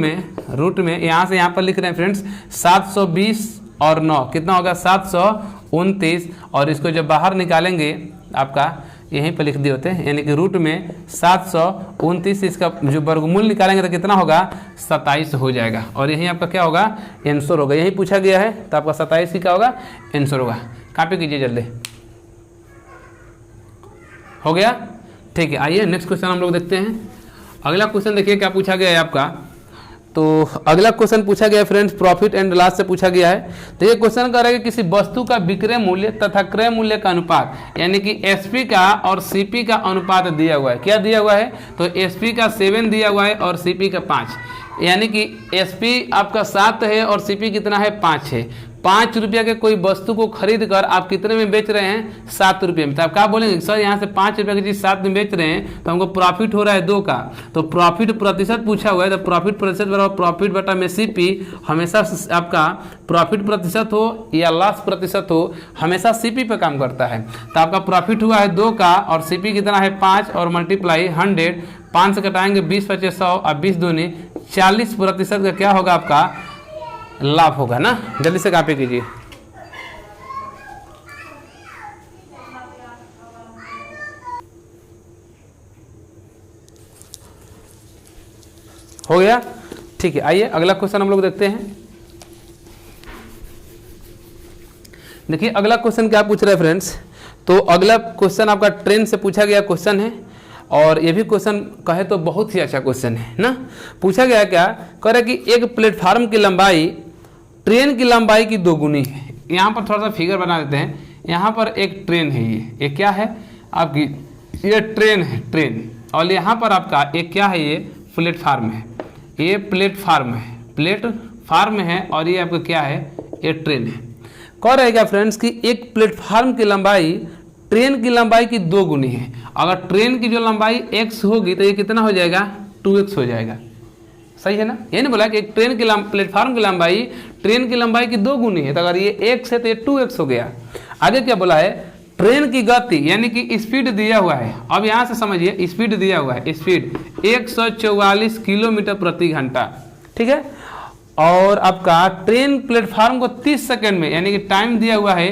में यहाँ से यहाँ पर लिख रहे हैं फ्रेंड्स 720 और 9 कितना होगा 729, और इसको जब बाहर निकालेंगे आपका यहीं पर लिख दिए होते हैं, यानी कि रूट में 729, इसका जो वर्गमूल निकालेंगे तो कितना होगा 27 हो जाएगा, और यहीं आपका क्या होगा आंसर होगा। यही पूछा गया है तो आपका 27 ही क्या होगा आंसर होगा। कॉपी कीजिए जल्दी। हो गया, ठीक है। आइए नेक्स्ट क्वेश्चन हम लोग देखते हैं। अगला क्वेश्चन देखिए क्या पूछा गया है आपका। तो अगला क्वेश्चन पूछा गया है फ्रेंड्स प्रॉफिट एंड लॉस से पूछा गया है। तो ये क्वेश्चन कर रहा है कि किसी वस्तु का विक्रय मूल्य तथा क्रय मूल्य का अनुपात, यानी कि एसपी का और सीपी का अनुपात दिया हुआ है। क्या दिया हुआ है? तो एसपी का 7 दिया हुआ है और सीपी का 5, यानी कि एसपी आपका 7 है और सीपी कितना है? 5 है। 5 रुपया के कोई वस्तु को खरीद कर आप कितने में बेच रहे हैं? 7 रुपये में। तो आप क्या बोलेंगे सर यहाँ से 5 रुपये की चीज़ 7 में बेच रहे हैं तो हमको प्रॉफिट हो रहा है 2 का। तो प्रॉफिट प्रतिशत पूछा हुआ है, तो प्रॉफिट प्रतिशत बराबर प्रॉफिट बटा में सीपी। हमेशा आपका प्रॉफिट प्रतिशत हो या लॉस प्रतिशत हो, हमेशा सीपी पे काम करता है। तो आपका प्रॉफिट हुआ है 2 का और सीपी कितना है? 5 और मल्टीप्लाई 100। 5 से कटाएंगे 20 × 5 = 100 और 20 दूनी 40% का क्या होगा? आपका लाभ होगा ना। जल्दी से कॉपी कीजिए। हो गया, ठीक है। आइए अगला क्वेश्चन हम लोग देखते हैं। देखिए अगला क्वेश्चन क्या पूछ रहा है फ्रेंड्स। तो अगला क्वेश्चन आपका ट्रेन से पूछा गया क्वेश्चन है और ये भी क्वेश्चन कहे तो बहुत ही अच्छा क्वेश्चन है ना। पूछा गया क्या कह रहा है कि एक प्लेटफार्म की लंबाई ट्रेन की लंबाई की 2 गुनी है। यहाँ पर थोड़ा सा फिगर बना देते हैं। यहाँ पर एक ट्रेन है, ये क्या है आपकी? ये ट्रेन है, ट्रेन। और यहाँ पर आपका एक क्या है? ये प्लेटफार्म है। ये प्लेटफार्म है, प्लेटफार्म है और ये आपका क्या है? ये ट्रेन है। कह रहे क्या फ्रेंड्स कि एक प्लेटफार्म की लंबाई ट्रेन की लंबाई की 2 गुनी है। अगर ट्रेन की जो लंबाई x होगी तो ये कितना हो जाएगा? 2x हो जाएगा। सही है ना। ये नहीं बोला कि एक ट्रेन की प्लेटफार्म की लंबाई ट्रेन की लंबाई की 2 गुनी है। तो अगर ये x है तो ये 2x हो गया। आगे क्या बोला है? ट्रेन की गति यानी कि स्पीड दिया हुआ है। अब यहाँ से समझिए स्पीड दिया हुआ है, स्पीड 144 किलोमीटर प्रति घंटा, ठीक है। और आपका ट्रेन प्लेटफार्म को 30 सेकेंड में, यानी कि टाइम दिया हुआ है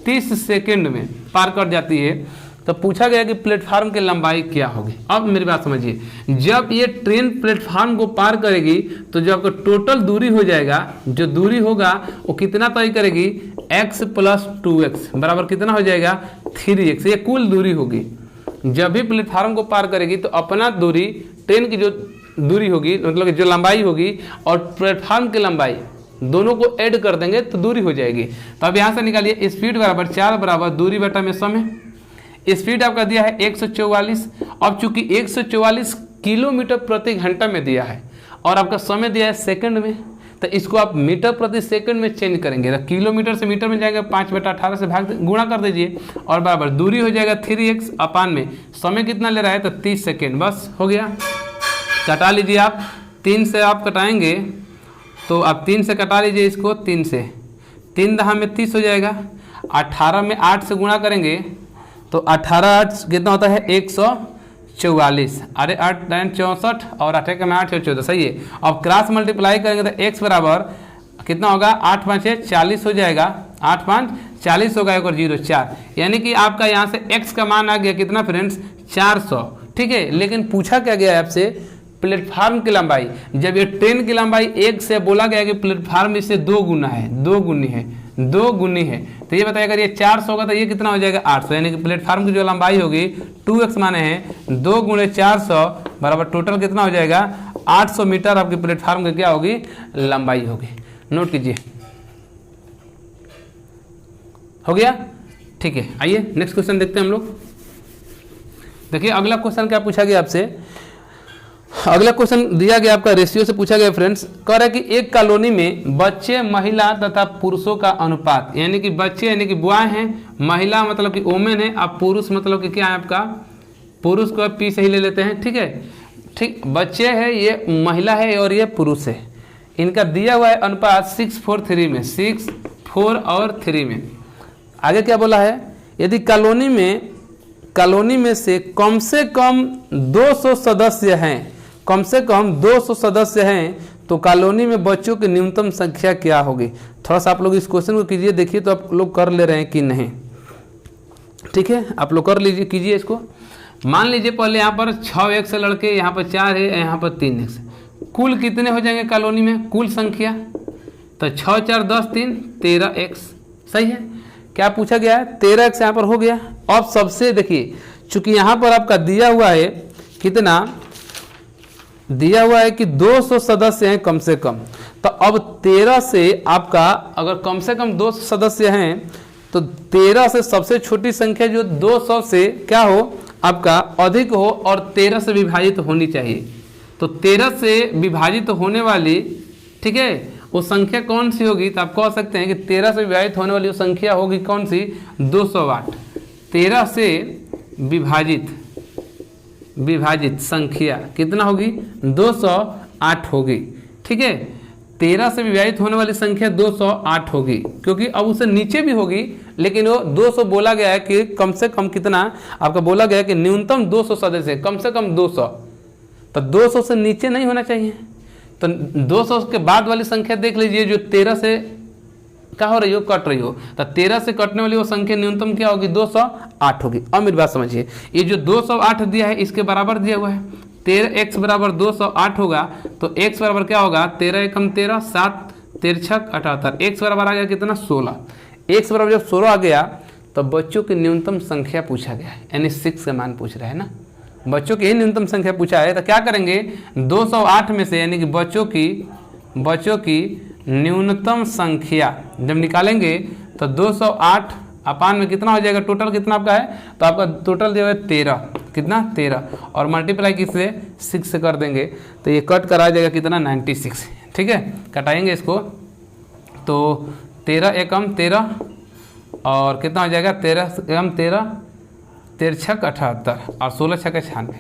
30 सेकेंड में पार कर जाती है। तो पूछा गया कि प्लेटफार्म की लंबाई क्या होगी। अब मेरी बात समझिए, जब ये ट्रेन प्लेटफार्म को पार करेगी तो जो आपका टोटल दूरी हो जाएगा, जो दूरी होगा वो कितना तय करेगी? x + 2x बराबर कितना हो जाएगा? 3x। ये कुल दूरी होगी। जब भी प्लेटफार्म को पार करेगी तो अपना दूरी, ट्रेन की जो दूरी होगी मतलब जो लंबाई होगी और प्लेटफार्म की लंबाई दोनों को ऐड कर देंगे तो दूरी हो जाएगी। तो अब यहाँ से निकालिए स्पीड बराबर 4 बराबर दूरी बटा में समय। स्पीड आपका दिया है 144। अब चूंकि 144 किलोमीटर प्रति घंटा में दिया है और आपका समय दिया है सेकंड में, तो इसको आप मीटर प्रति सेकंड में चेंज करेंगे। तो किलोमीटर से मीटर में जाएगा, 5/18 से गुणा कर दीजिए और बराबर दूरी हो जाएगा 3x अपान में समय कितना ले रहा है? तो 30 सेकेंड। बस हो गया। कटा लीजिए आप, 3 से आप कटाएंगे तो आप 3 से कटा लीजिए इसको, 3 से 3 दहा में 30 हो जाएगा। 18 में 8 से गुणा करेंगे तो 18 8 कितना होता है? 144। अरे 8 9 64 और 8 में 8 14, सही है। अब क्रॉस मल्टीप्लाई करेंगे तो x बराबर कितना होगा? 8 5 40 हो जाएगा। 8 5 40 होगा, एक और 0 4, यानी कि आपका यहाँ से x का मान आ गया कितना फ्रेंड्स? 400, ठीक है। लेकिन पूछा क्या गया है आपसे? प्लेटफार्म की लंबाई। जब ये ट्रेन की लंबाई 1 से बोला गया कि प्लेटफार्म इससे 2 गुना है, 2 गुनी है, 2 गुनी है, तो ये बताइए अगर ये 400 होगा तो ये कितना हो जाएगा? 800, यानी कि प्लेटफार्म की जो लंबाई होगी 2x माने हैं 2 × 400 बराबर टोटल कितना हो जाएगा? 800 मीटर आपकी प्लेटफार्म की क्या होगी? लंबाई होगी। नोट कीजिए। हो गया, ठीक है। आइए नेक्स्ट क्वेश्चन देखते हैं हम लोग। देखिए अगला क्वेश्चन क्या पूछा गया आपसे। अगला क्वेश्चन दिया गया आपका रेशियो से पूछा गया फ्रेंड्स। कह रहा है कि एक कॉलोनी में बच्चे, महिला तथा पुरुषों का अनुपात, यानी कि बच्चे यानी कि बॉय हैं, महिला मतलब कि वोमेन है, अब पुरुष मतलब कि क्या है आपका? पुरुष को पी से ही ले लेते हैं, ठीक है। ठीक, बच्चे है, ये महिला है और ये पुरुष है। इनका दिया हुआ है अनुपात 6:4:3 में, 6 4 और 3 में। आगे क्या बोला है? यदि कॉलोनी में से कम 200 सदस्य हैं, कम से कम 200 सदस्य हैं, तो कॉलोनी में बच्चों की न्यूनतम संख्या क्या होगी? थोड़ा सा आप लोग इस क्वेश्चन को कीजिए, देखिए तो आप लोग कर ले रहे हैं कि नहीं। ठीक है, आप लोग कर लीजिए, कीजिए इसको। मान लीजिए पहले यहाँ पर 6x लड़के, यहाँ पर 4 है, यहाँ पर 3x, कुल कितने हो जाएंगे कॉलोनी में? कुल संख्या तो 6 4 10 3 13x, सही है। क्या पूछा गया है? 13x यहाँ पर हो गया। अब सबसे देखिए चूंकि यहाँ पर आपका दिया हुआ है कितना, दिया हुआ है कि 200 सदस्य हैं कम से कम, तो अब 13 से आपका अगर कम से कम 200 सदस्य हैं तो 13 से सबसे छोटी संख्या जो 200 से क्या हो आपका अधिक हो और 13 से विभाजित होनी चाहिए। तो 13 से विभाजित होने वाली, ठीक है, वो संख्या कौन सी होगी, तो आप कह सकते हैं कि 13 से विभाजित होने वाली वो संख्या होगी कौन सी, 208। 13 से विभाजित संख्या कितना होगी, 208 होगी। ठीक है, 13 से विभाजित होने वाली संख्या 208 होगी, क्योंकि अब उससे नीचे भी होगी, लेकिन वो 200 बोला गया है कि कम से कम कितना आपका बोला गया है कि न्यूनतम 200 सदस्य, कम से कम 200, तो 200 से नीचे नहीं होना चाहिए। तो 200 के बाद वाली संख्या देख लीजिए जो 13 से क्या हो रही हो, कट रही हो, तो 13 से कटने वाली वो संख्या न्यूनतम क्या होगी, 208 होगी। अब मेरी बात समझिए, ये जो 208 दिया है इसके बराबर दिया हुआ है, 13x बराबर 208 होगा, तो x बराबर क्या होगा, 13 एकम 13, 7 तिरछक 78, x बराबर आ गया कितना, 16। x बराबर जब 16 आ गया तो बच्चों की न्यूनतम संख्या पूछा गया है, यानी 6 का मान पूछ रहा है ना, बच्चों की ही न्यूनतम संख्या पूछा है। तो क्या करेंगे, 208 में से यानी कि बच्चों की न्यूनतम संख्या जब निकालेंगे तो 208 अपान में कितना हो जाएगा, टोटल कितना आपका है, तो आपका टोटल जो है 13, कितना 13, और मल्टीप्लाई किससे, 6 से कर देंगे, तो ये कट करा जाएगा कितना, 96। ठीक है, कटाएंगे इसको तो 13 एकम 13 और कितना हो जाएगा, 13 एकम 13, तिरछक 78 और 16 छक्के 96,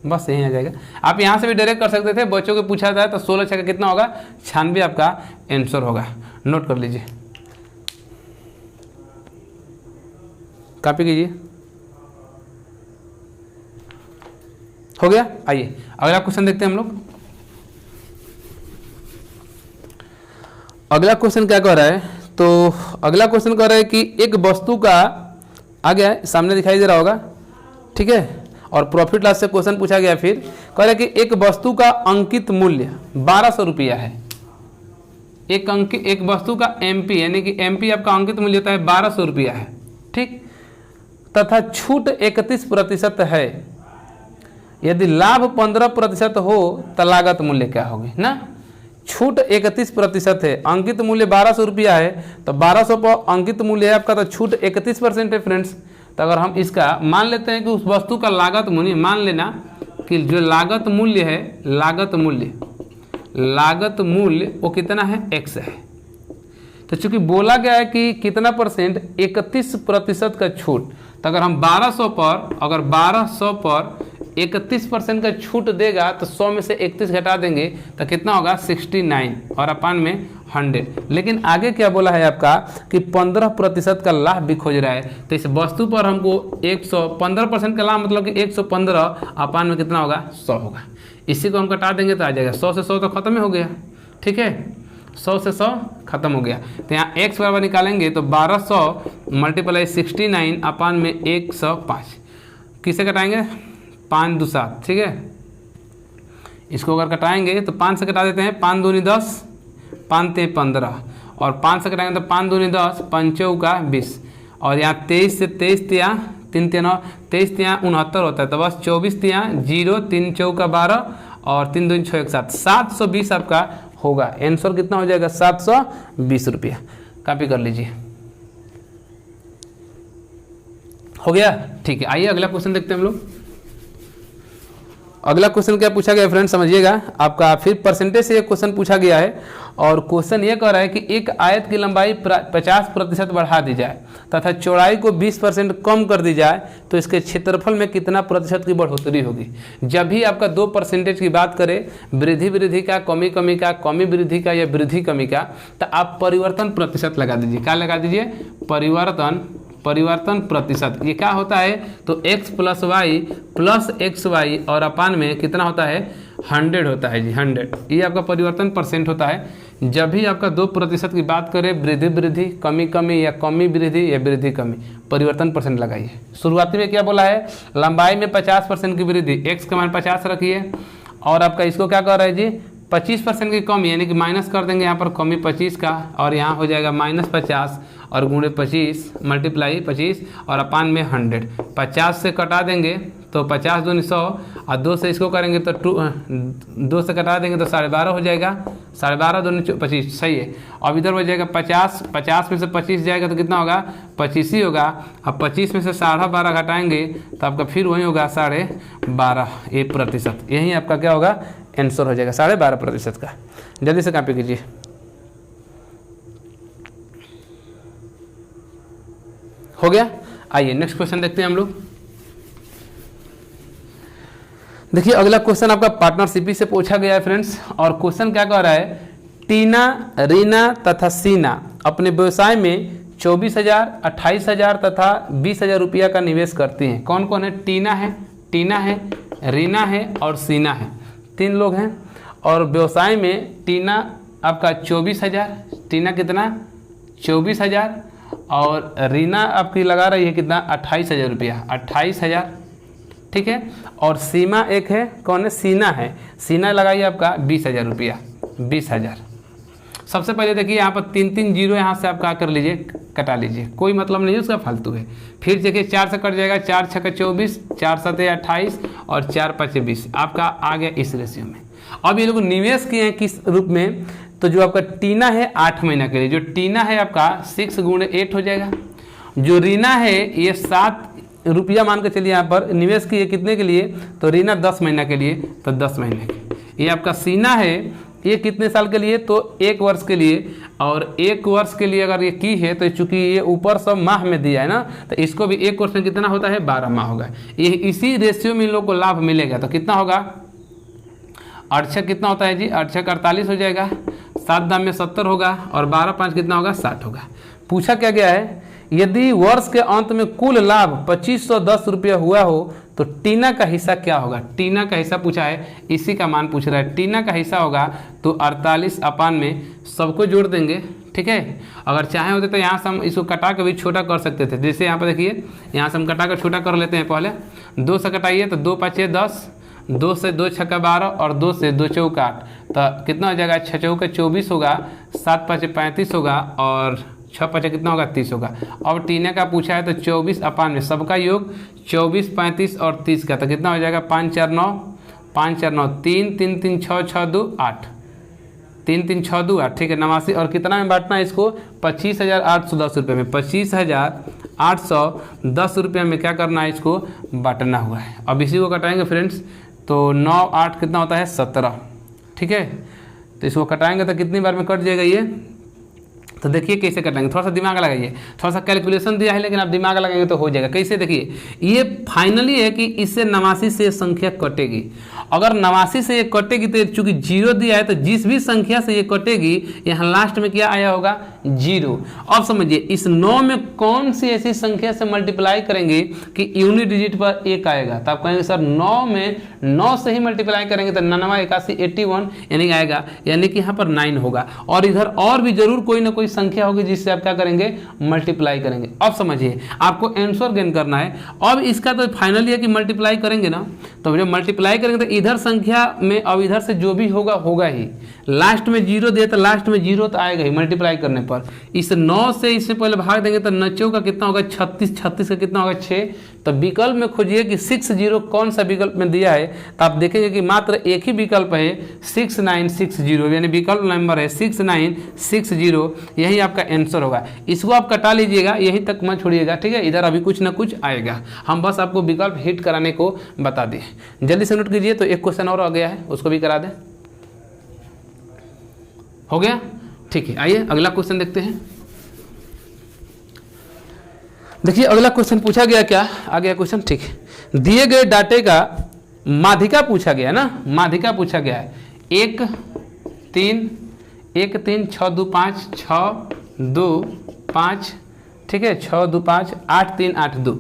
बस यही आ जाएगा। आप यहाँ से भी डायरेक्ट कर सकते थे, बच्चों को पूछा जाए तो 16 छक्के कितना होगा, 96 आपका आंसर होगा। नोट कर लीजिए, कॉपी कीजिए, हो गया। आइए अगला क्वेश्चन देखते हैं हम लोग। अगला क्वेश्चन क्या कह रहा है, तो अगला क्वेश्चन कह रहा है कि एक वस्तु का, आ गया है सामने दिखाई दे रहा होगा, ठीक है, और प्रॉफिट लॉस से क्वेश्चन पूछा गया। फिर कह रहा है कि एक वस्तु का अंकित मूल्य 1200 रुपया है, एक वस्तु का एमपी यानी कि एमपी आपका अंकित मूल्य होता है 1200 रुपया है, ठीक, तथा छूट 31% है। यदि लाभ 15% हो तो लागत मूल्य क्या होगी ना, छूट 31% है, अंकित मूल्य 1200 रुपया है, तो 1200 पर अंकित मूल्य है आपका, तो छूट 31% है फ्रेंड्स। तो अगर हम इसका मान लेते हैं कि उस वस्तु का लागत मूल्य, मान लेना कि जो लागत मूल्य है, लागत मूल्य वो कितना है, x है। तो चूंकि बोला गया है कि कितना परसेंट, 31% का छूट, तो अगर हम 1200 पर 31% का छूट देगा तो 100 में से 31 घटा देंगे तो कितना होगा, 69 और अपान में 100। लेकिन आगे क्या बोला है आपका कि 15% का लाभ भी खोज रहा है, तो इस वस्तु पर हमको 15% का लाभ मतलब कि 115 अपान में कितना होगा, 100 होगा। इसी को हम कटा देंगे तो आ जाएगा 100 से 100 तो खत्म ही हो गया। ठीक है, 100 से 100 खत्म हो गया। तो यहाँ x बराबर निकालेंगे तो 1200 मल्टीप्लाई 69 अपान में 105, किसे कटाएंगे, 5 2 7। ठीक है, इसको अगर कटाएंगे तो 5 से कटा देते हैं, 5 दूनी 10, 5 3 15, और 5 से कटाएंगे तो 5 दूनी 10, 5 चौका 20, और यहाँ 23 से 23 तिया 3 3 9, 23 तिया 69 होता है, तो बस 24 तिया 0, 3 चौका 12 और 3 दूनी 6 7, 720 आपका होगा। आंसर कितना हो जाएगा, 720 रुपया। कॉपी कर लीजिए, हो गया। ठीक है, आइए अगला क्वेश्चन देखते हैं हम लोग। अगला क्वेश्चन क्या पूछा गया फ्रेंड, समझिएगा आपका, फिर परसेंटेज से एक क्वेश्चन पूछा गया है, और क्वेश्चन ये कह रहा है कि एक आयत की लंबाई 50% बढ़ा दी जाए तथा चौड़ाई को 20% कम कर दी जाए तो इसके क्षेत्रफल में कितना प्रतिशत की बढ़ोतरी होगी। जब भी आपका दो परसेंटेज की बात करें, वृद्धि का, कमी का, कमी वृद्धि का या वृद्धि कमी का, तो आप परिवर्तन प्रतिशत लगा दीजिए। क्या लगा दीजिए, परिवर्तन प्रतिशत। ये क्या होता है, तो x प्लस xy और अपान में कितना होता है, 100 होता है जी, 100। ये आपका परिवर्तन परसेंट होता है। जब भी आपका 2% की बात करें, वृद्धि कमी या कमी वृद्धि या वृद्धि कमी, परिवर्तन परसेंट लगाइए। शुरुआती में क्या बोला है, लंबाई में 50% की वृद्धि, x का मान 50 रखिए, और आपका इसको क्या कर रहा है जी, 25% की कमी, यानी कि माइनस कर देंगे यहाँ पर कमी 25 का, और यहाँ हो जाएगा -50 और गुणे 25 मल्टीप्लाई 25 और अपान में 100। 50 से कटा देंगे तो 50 दूनी 100 और 2 से इसको करेंगे तो 2 से कटा देंगे तो 12.5 हो जाएगा। 12.5 दूनी 25, सही है। अब इधर हो जाएगा 50 में से 25 जाएगा तो कितना होगा, 25 ही होगा। अब 25 में से 12.5 घटाएंगे तो आपका फिर वही होगा 12.5%। यही आपका क्या होगा, आंसर हो जाएगा 12.5% का। जल्दी से कॉपी कीजिए। हो गया। आइए नेक्स्ट क्वेश्चन देखते हैं हम लोग। देखिए अगला क्वेश्चन आपका पार्टनरशिप से पूछा गया है फ्रेंड्स, और क्वेश्चन क्या कह रहा है, टीना, रीना तथा सीना अपने व्यवसाय में 24,000, 28,000 तथा 20,000 रुपया का निवेश करती हैं। कौन कौन है, टीना है, रीना है और सीना है, 3 लोग हैं। और व्यवसाय में टीना आपका 24,000, टीना कितना 24,000, और रीना आपकी लगा रही है कितना 28,000 रुपया, 28,000, ठीक है। और सीमा एक है, कौन है, सीना है, सीना लगाइए आपका 20,000 रुपया, 20,000। सबसे पहले देखिए यहाँ पर 3 जीरो यहाँ से आप क्या कर लीजिए, कटा लीजिए, कोई मतलब नहीं है उसका, फालतू है। फिर देखिए 4 से कट जाएगा, 4 छक्के 24, 4 सते 28 और 4 5 20, आपका आ गया इस रेशियो में। अब ये लोग निवेश किए हैं किस रूप में, तो जो आपका टीना है 8 महीना के लिए, जो टीना है आपका 6 गुणे 8 हो जाएगा। जो रीना है ये 7 रुपया मान के चलिए, यहाँ पर निवेश किए कितने के लिए, तो रीना 10 महीना के लिए, तो 10 महीने के। ये आपका सीना है, ये कितने साल के लिए, तो 1 वर्ष के लिए। और 1 वर्ष के लिए अगर ये की है तो चूंकि ये ऊपर सब माह में दिया है ना, तो इसको भी 1 वर्ष में कितना होता है, 12 माह होगा। ये इसी रेशियो में इन लोग को लाभ मिलेगा। तो कितना होगा, 8 कितना होता है जी, 8 48 हो जाएगा, 7 दाम में 70 होगा, और 12 5 कितना होगा, 60 होगा। पूछा क्या गया है, यदि वर्ष के अंत में कुल लाभ 2510 रुपया हुआ हो तो टीना का हिस्सा क्या होगा। टीना का हिस्सा पूछा है, इसी का मान पूछ रहा है। टीना का हिस्सा होगा तो 48 अपान में सबको जोड़ देंगे, ठीक है। अगर चाहे होते तो यहाँ से हम इसको कटा के भी छोटा कर सकते थे। जैसे यहाँ पर देखिए, यहाँ से हम कटा कर छोटा कर लेते हैं। पहले 2 से कटाइए तो 2 5 10, 2 से 2 छक्का 12 और 2 से 2 चौका 8, तो कितना हो जाएगा, 6 चौका 24 होगा, 7 5 35 होगा, और 6 5 कितना होगा, 30 होगा। अब टीना का पूछा है तो 24 अपान में सबका योग 24 35 और 30 का, तो कितना हो जाएगा, 5 4 9, 5 4 9, 3 3 3 6 6 2 8, 3 3 6 2 8, ठीक है, 89। और कितना में बांटना है इसको, 25,810 रुपये में, 25,810 रुपये में क्या करना है, इसको बांटना हुआ है। अब इसी को कटाएंगे फ्रेंड्स, तो 9 8 कितना होता है, 17, ठीक है। तो इसको कटाएंगे तो कितनी बार में कट जाएगा ये, तो देखिए कैसे कटाएंगे, थोड़ा सा दिमाग लगाइए। थोड़ा सा कैलकुलेशन दिया है लेकिन आप दिमाग लगाएंगे तो हो जाएगा। कैसे, देखिए ये फाइनली है कि इससे 89 से संख्या कटेगी। अगर 89 से ये कटेगी तो चूंकि 0 दिया है तो जिस भी संख्या से ये कटेगी यहाँ लास्ट में क्या आया होगा, 0। अब समझिए इस 9 में कौन सी ऐसी संख्या से मल्टीप्लाई करेंगे कि यूनिट डिजिट पर 1 आएगा। तो आप कहेंगे सर 9 में 9 से ही मल्टीप्लाई करेंगे तो 99 81 81 यानी आएगा, यानी कि यहाँ पर 9 होगा। और इधर और भी जरूर कोई ना कोई संख्या होगी जिससे आप क्या करेंगे, मल्टीप्लाई करेंगे। अब समझिए आपको आंसर गेन करना है। अब इसका तो फाइनली है कि मल्टीप्लाई करेंगे ना, तो जब मल्टीप्लाई करेंगे तो इधर संख्या में अब इधर से जो भी होगा होगा ही। लास्ट में 0 दिया तो लास्ट में 0 तो आएगा ही मल्टीप्लाई करने पर। इस 9 से इससे पहले भाग देंगे तो 9 का कितना होगा, 36, 36 का कितना होगा, 6। तो विकल्प में खोजिए कि 60 कौन सा विकल्प में दिया है, तो आप देखेंगे कि मात्र एक ही विकल्प है 6960, यानी विकल्प नंबर है 6960, यही आपका आंसर होगा। इसको आप कटा लीजिएगा, यहीं तक मत छोड़िएगा, ठीक है। इधर अभी कुछ ना कुछ आएगा, हम बस आपको विकल्प हिट कराने को बता दें। जल्दी से नोट कीजिए। तो एक क्वेश्चन और आ गया है, उसको भी करा दें। हो गया, ठीक है। आइए अगला क्वेश्चन देखते हैं। देखिए अगला क्वेश्चन पूछा गया, क्या आ गया क्वेश्चन, ठीक है। दिए गए डाटे का माध्यिका पूछा गया ना, माध्यिका पूछा गया है 1 3 1 3 6 2 5 6 2 5, ठीक है, 6 2 5 8 3 8 2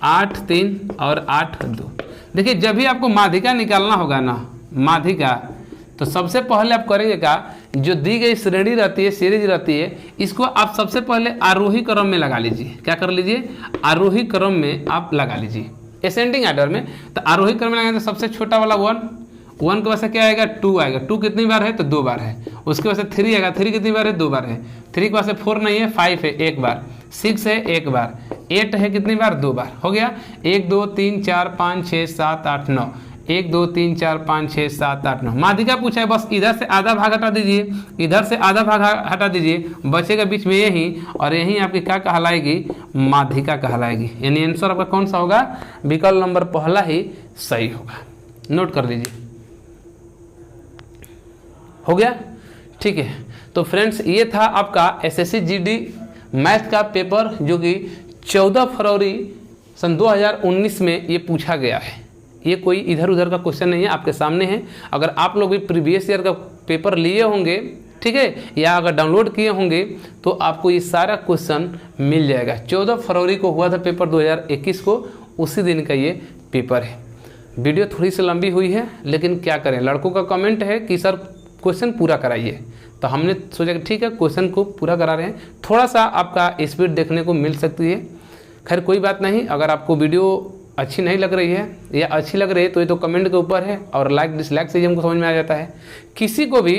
8 3 और 8 2। देखिए जब भी आपको माध्यिका निकालना होगा ना, माध्यिका, तो सबसे पहले आप करेंगे क्या, जो दी गई श्रेणी रहती है, सीरीज रहती है, इसको आप सबसे पहले आरोही क्रम में लगा लीजिए। क्या कर लीजिए, आरोही क्रम में आप लगा लीजिए, असेंडिंग ऑर्डर में। तो आरोही क्रम में लगाएंगे तो सबसे छोटा वाला 1, 1 के वजह से क्या आएगा 2 आएगा, 2 कितनी बार है तो 2 बार है। उसके वजह से 3 आएगा, 3 कितनी बार है 2 बार है। 3 के वजह से 4 नहीं है 5 है 1 बार, 6 है 1 बार, 8 है कितनी बार 2 बार। हो गया 1 2 3 4 5 6 7 8 9, 1 2 3 4 5 6 7 8 9। माध्यिका पूछा है, बस इधर से आधा भाग हटा दीजिए, इधर से आधा भाग हटा दीजिए, बचेगा बीच में यही, और यही आपकी क्या कहलाएगी माध्यिका कहलाएगी। यानी आंसर आपका कौन सा होगा, विकल्प नंबर पहला ही सही होगा। नोट कर लीजिए, हो गया ठीक है। तो फ्रेंड्स ये था आपका एसएससी जीडी मैथ का पेपर जो कि 14 फरवरी सन 2019 में ये पूछा गया है। ये कोई इधर उधर का क्वेश्चन नहीं है, आपके सामने है। अगर आप लोग भी प्रीवियस ईयर का पेपर लिए होंगे, ठीक है, या अगर डाउनलोड किए होंगे तो आपको ये सारा क्वेश्चन मिल जाएगा। 14 फरवरी को हुआ था पेपर 2021 को, उसी दिन का ये पेपर है। वीडियो थोड़ी सी लंबी हुई है, लेकिन क्या करें, लड़कों का कमेंट है कि सर क्वेश्चन पूरा कराइए, तो हमने सोचा कि ठीक है क्वेश्चन को पूरा करा रहे हैं। थोड़ा सा आपका स्पीड देखने को मिल सकती है, खैर कोई बात नहीं। अगर आपको वीडियो अच्छी नहीं लग रही है या अच्छी लग रही है तो ये तो कमेंट के ऊपर है, और लाइक डिसलाइक से ही हमको समझ में आ जाता है। किसी को भी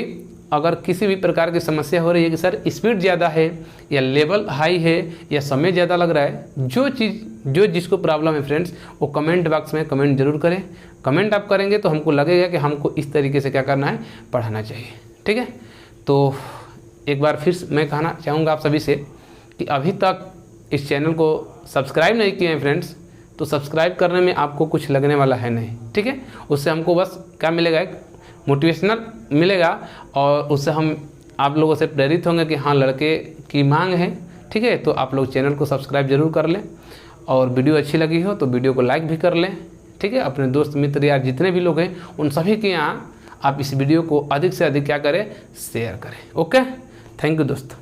अगर किसी भी प्रकार की समस्या हो रही है कि सर स्पीड ज़्यादा है या लेवल हाई है या समय ज़्यादा लग रहा है, जो जिसको प्रॉब्लम है फ्रेंड्स, वो कमेंट बॉक्स में कमेंट जरूर करें। कमेंट आप करेंगे तो हमको लगेगा कि हमको इस तरीके से क्या करना है, पढ़ाना चाहिए, ठीक है। तो एक बार फिर मैं कहना चाहूँगा आप सभी से कि अभी तक इस चैनल को सब्सक्राइब नहीं किए हैं फ्रेंड्स, तो सब्सक्राइब करने में आपको कुछ लगने वाला है नहीं, ठीक है। उससे हमको बस क्या मिलेगा, एक मोटिवेशनल मिलेगा, और उससे हम आप लोगों से प्रेरित होंगे कि हाँ लड़के की मांग है, ठीक है। तो आप लोग चैनल को सब्सक्राइब जरूर कर लें, और वीडियो अच्छी लगी हो तो वीडियो को लाइक भी कर लें, ठीक है। अपने दोस्त मित्र यार जितने भी लोग हैं उन सभी के यहाँ आप इस वीडियो को अधिक से अधिक क्या करें, शेयर करें। ओके, थैंक यू दोस्तों।